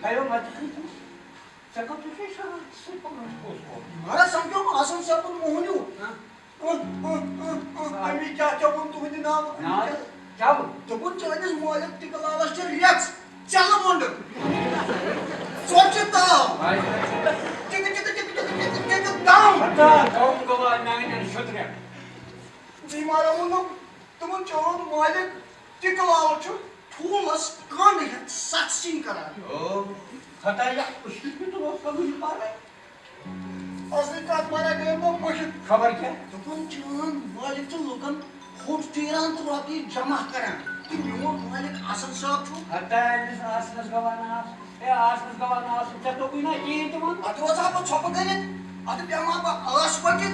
hayo mत सकत तुझे सुपर मारा समझो आसन से अपन मोहनु अमी क्या क्या बोल तू हिंदी नाम ना क्या तो कुछ चाइनीज मालिक टिकलाला से रिलैक्स चल मोंड सोचता टिक डाउन हटा कौन गोवा नाइन शुद्र जी मारा मुनो तुम चाहो मालिक टिकलाला छु थोमस कान है सच्ची करा ओ हटा या उसकी भी तो कभी पा रहे असली का मारा गए वो मुश्किल खबर क्या तुम चान मालिक तो लोगन होट तेरान तो राती जमा करा कि न्यू मालिक आसन साहब छु हटा इस आसनस गवाना सुचा तो कोई ना ये तुम अतो साहब छप गए अत बेमा बा आस पके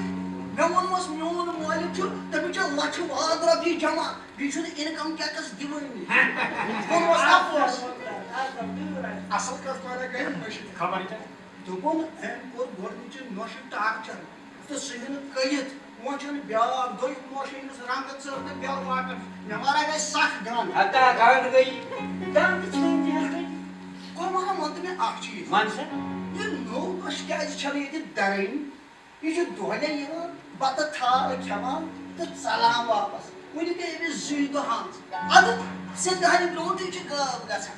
मेमन मस मेमन मालिक छु तबि छ लक्ष वाद राती जमा बिछु इनकम टैक्स दिवन कौन मस आपस असल का मारा गए मुश्किल खबर क्या दोपन एम कोर गोडनिच नोश टार्चर तो सिगन कयत मोचन ब्याग दोय मोशन रंग सर ते ब्याग वाटर नमारा गए साख गान हटा गांड गई दांत छेंज है कोई मारा मंत में आख चीज मान से ये नो कश क्या चले ये दरेन ये जो दोहले ये बत था क्षमा तो सलाम वापस वुनि गई अमिस 2 दहान अद से दहानि ब्रोंट छ गाव गसन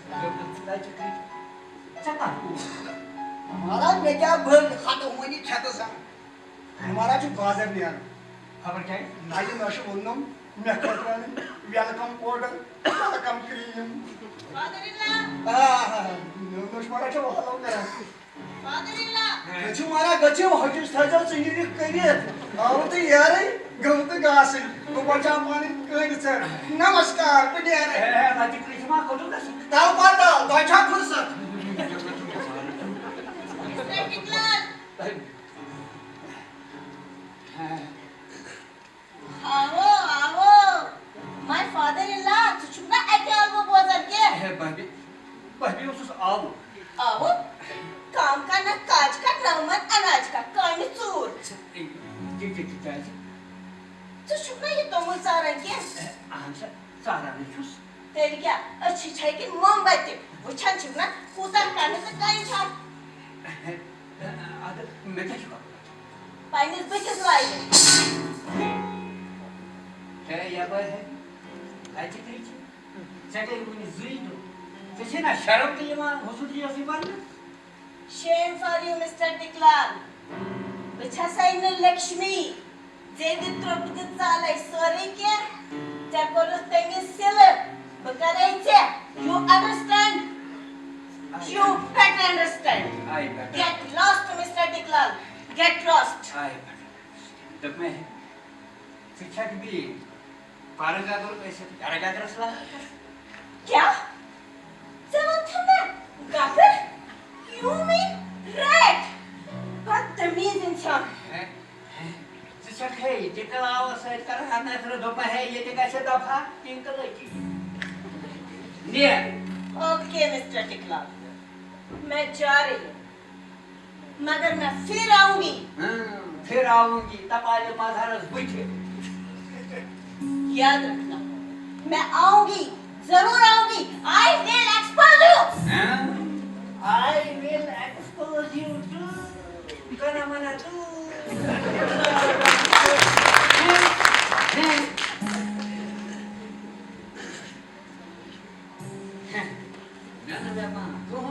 हमारा मे क्या भल हट वनि खेतस हमारा जो बाजार नहीं आना खबर क्या है नाई नशे वन्नम मैं कटराने welcome powder welcome cream father-in-law नशमारा जो हलो करा फादर-इन-लॉ गच्छु मारा गच्छु हटिस थाजा चिंगी करियत आओ तो यार गमत गासिल तो बचा पानी कई सर नमस्कार पडियारे माती कृष्णा को तो ताव पाता दोचा फुर्सत मिस्टर टिकलाल आओ माय फादर-इन-लॉ तुझुना अकेल वो बोझर के भाभी उस आओ आओ काम का ना काज का नमन अनाज का कान चूर तुझुना ये तो मुसारा के आंसर सारा नहीं चुस तेरी क्या अच्छी छाई की मोमबत्ती वो छन छुना पूता करने से काई छाप आदर मैं क्या छुपा पाइनिस बिकस लाई है या बाय है आज की चले उन्हें जुई दो जैसे ना शर्म के लिए हुसूल जी ऐसी बात Shame for you, Mr. Diklan. Bachasai no Lakshmi. Jedi tropdi zalai sorry ke? Takoros tengi sile. Bakarai che. You understand? You better understand. I better. Get lost, Mr. Diklan. Get lost. I better. तब मैं शिक्षा की भी पारंगत और ऐसे पारंगत रसला क्या? जवान थमा. गाफिर? You mean rat? बदतमीज इंसान. शिक्षा है ये कला से कर आना फिर दोपहर है ये कैसे दफा तीन कर लेगी नहीं Okay, Mr. Diklan. मैं जा रही हूँ. मगर मैं फिर आऊंगी. फिर आऊंगी तब आज माधारस बुझे याद रखना. मैं आऊंगी. जरूर आऊंगी. I will expose you. I will expose you to kana mana tu Nana bapa tuh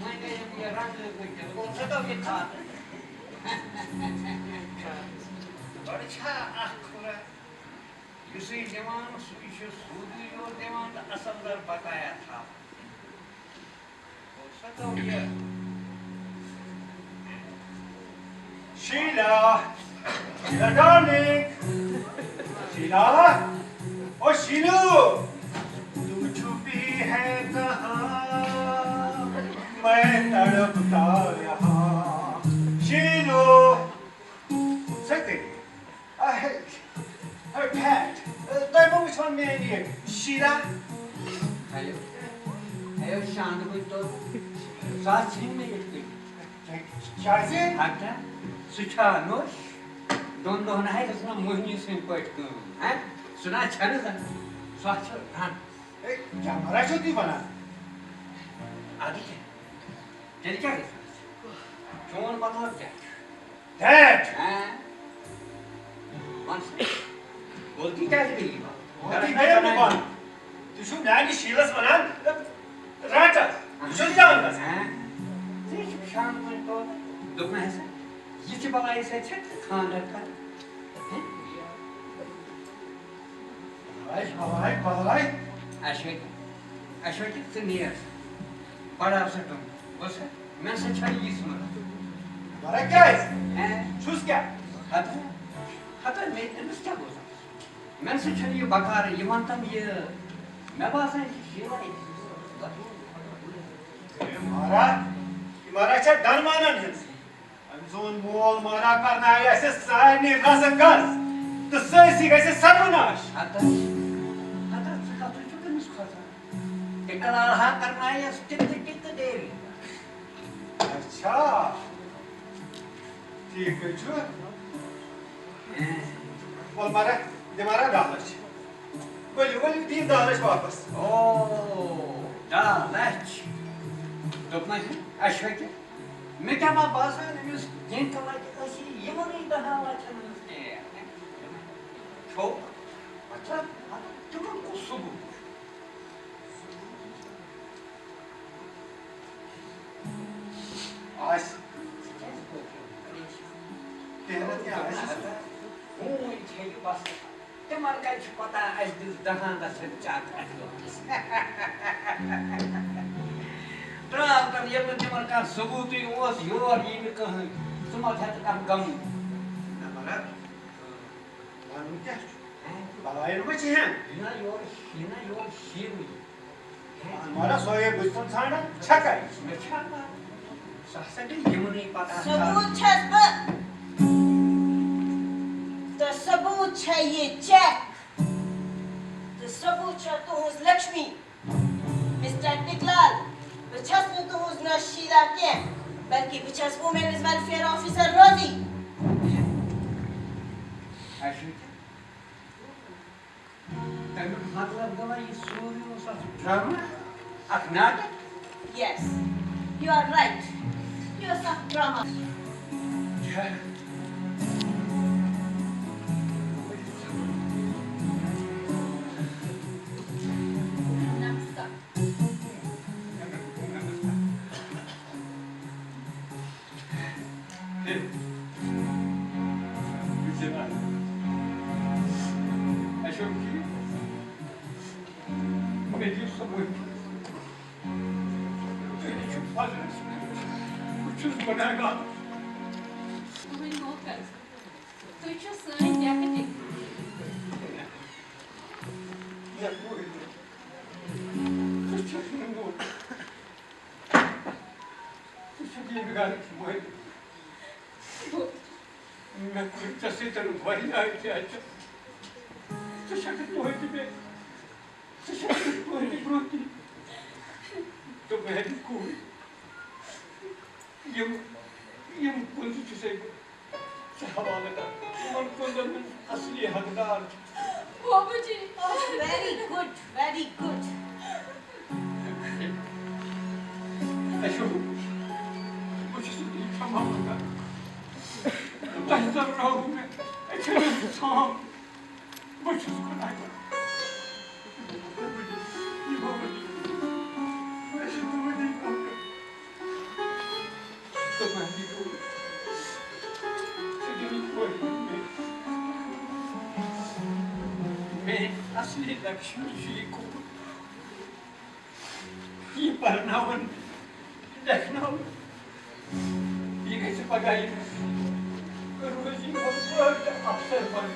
main kayak dia rasa begitu kau sedap kita Barcha akhura Yusi zaman suishu sudi yo zaman asandar बताया था Sheila, Sheila darling, Sheila, oh Sheila, तू छुपी है कहाँ? मैं तड़पता यहाँ. Sheila, second, her pet, the boy from me here, Sheila. Ayo, ayo शांत हो तो साथ छीन में एक Şahsi, हाथा सुचा नोश दोनों ना है तो मोहिनी सिंह को एक हैं सुना चल सा स्वाच हाँ क्या मरा चोटी बना? आगे क्या क्या है कौन बताओ क्या Dad, हैं कौन बोलती क्या है ये बात होती है अपने बाल. तू शू नानी शीलस बना? राजा, तू शू जानता है? हैं देख शाम में तो दुखना है ये चीज़ बगाई से छट खाना का Balay. Aşağıdaki sınır. Para satın. Olsa ben seçer yismir. Bana gel. Şuz gel. Hatta meydanımız क्या बोला? मैं seçer ये bakar yamantam ये मैं बासा ये var Mara çe darmanan hız. Zon mol mara karna ऐसे सारने रस गस. तो सैसी कैसे सर्वनाश. hatta sıkatı çok da sıkatı. Tekrar ha करना है या स्टिक देर. अच्छा. ठीक है छू. Ol mara demara dağlaş. Böyle bir dağlaş वापस. Oo, dağlaş. Dokmay aşağıya. Mekama basanımız genç kalacak aşı yemeği daha açılmış diye. Çok अच्छा तुम को सुबह आज कहना क्या आज हूँ इच्छा बस तुम्हारे का पता आज दिल दहान दा से चाट ट्राल कर ये में तुम्हारे का सबूत ही ओस यो और ये में कह तुम्हारे हाथ काम गम हमारा मालूम क्या बाबा ये रुपए हैं हिना योर शिव हमारा सोए बुझपन साड़ा छकाई में छापा सहसा के ये नहीं पता सबूत छस तो सबूत है ये चेक तो सबूत है तो उस लक्ष्मी मिस्टर टिकलाल तो छस में तो उस न शीला के बल्कि बिचस वुमेन्स वेलफेयर ऑफिसर रोजी ऐसे तब मतलब दवा ये सूर्य सा drama अखनाट yes you are right you are some drama नमस्कार बनाएगा वही नौकर तो जो सही क्या कहते या कोई कुछ नहीं हो कुछ भी बिगाड़ मोए मैं कुछ जैसे तरह वही आ गया तो शक्ल तो है कि तो शक्ल तो है कि ब्रोती तो मैं कोई ये कौन सी चीज़ है हवालेदार मन कौन सा असली हकदार बाबूजी very good ऐशो मुझे सुनी क्षमा मांगा तहज़र रहा हूँ मैं ऐसे सांप मुझे उसको ना कर ये बाबूजी ऐसे तो मैं नहीं कहूँगा तो मैं नहीं कहूँगा सजनी कोई मैं असली लक्ष्मी जी को ये परनावन देखना ये कैसे पकाई रोजी को बड़ा अफसर बन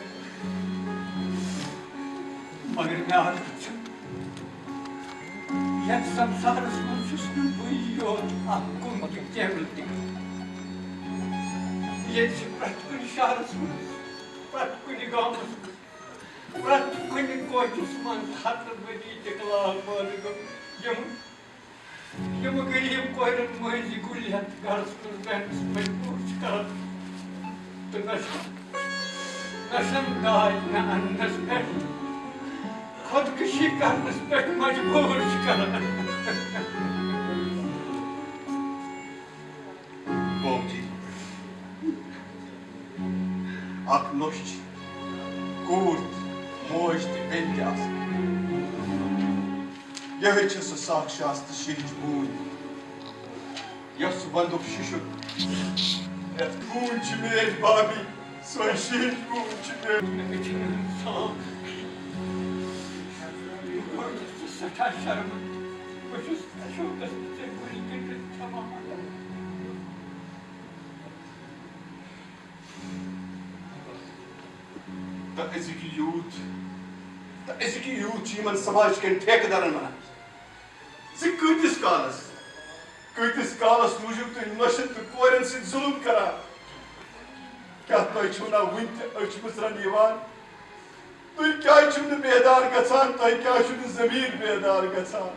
मगर मैं आज यह संसार सुन बुझो आपको मगर क्या बोलती ये प्रत्येक शहर सुन प्रत्येक गांव प्रत्येक कोई दुश्मन हाथ बदी जगलाल मालिक यम गरीब कोई मोहजी गुलियत गर्स कर बैंस मजबूर कर तो नशम दाज न अन्नस पे खुदकुशी करने पे मजबूर कर Bomji. Aknosh. Kurt. Moist. Benjas. Yah छ सो साक्षात शिज बून यस बंदुक शिशुत यत बून छ मेर बाबी सो शिज बून छ मेर सचा शर्म कुछ अशोक से कोई के क्षमा ता इसकी यूथ चीमन समाज के ठेकेदारन मना कतिस कालस रूजू तुम नशे तो कोरन सत जुलुम करा क्या तुम ना वन अच मुसरन तुम क्या बेदार गसान तुम क्या जमीन बेदार गसान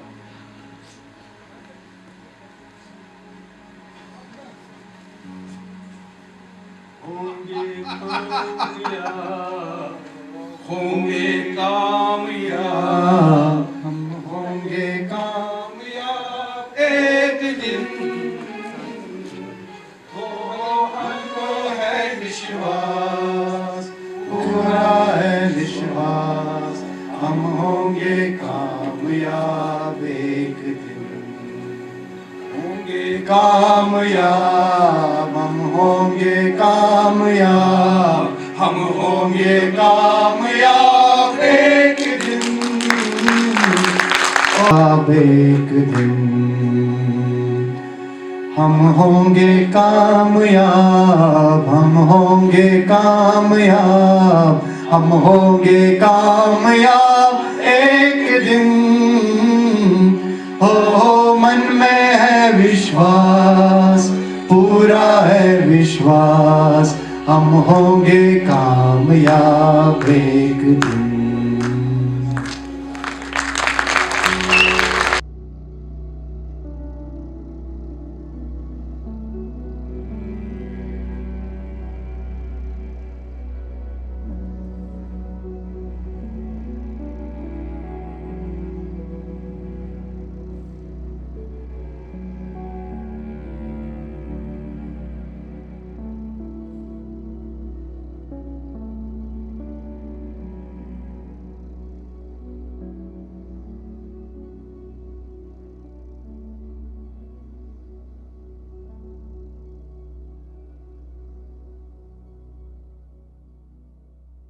होंगे कामयाब हम होंगे कामयाब एक दिन वो हमको है विश्वास पूरा है विश्वास कामयाब एक दिन, होंगे कामयाब, हम होंगे कामयाब, हम होंगे कामयाब एक दिन, अब एक दिन हम होंगे कामयाब, हम होंगे कामयाब, हम होंगे कामयाब एक दिन। हो मन में है विश्वास, पूरा है विश्वास, हम होंगे कामयाब एक दिन।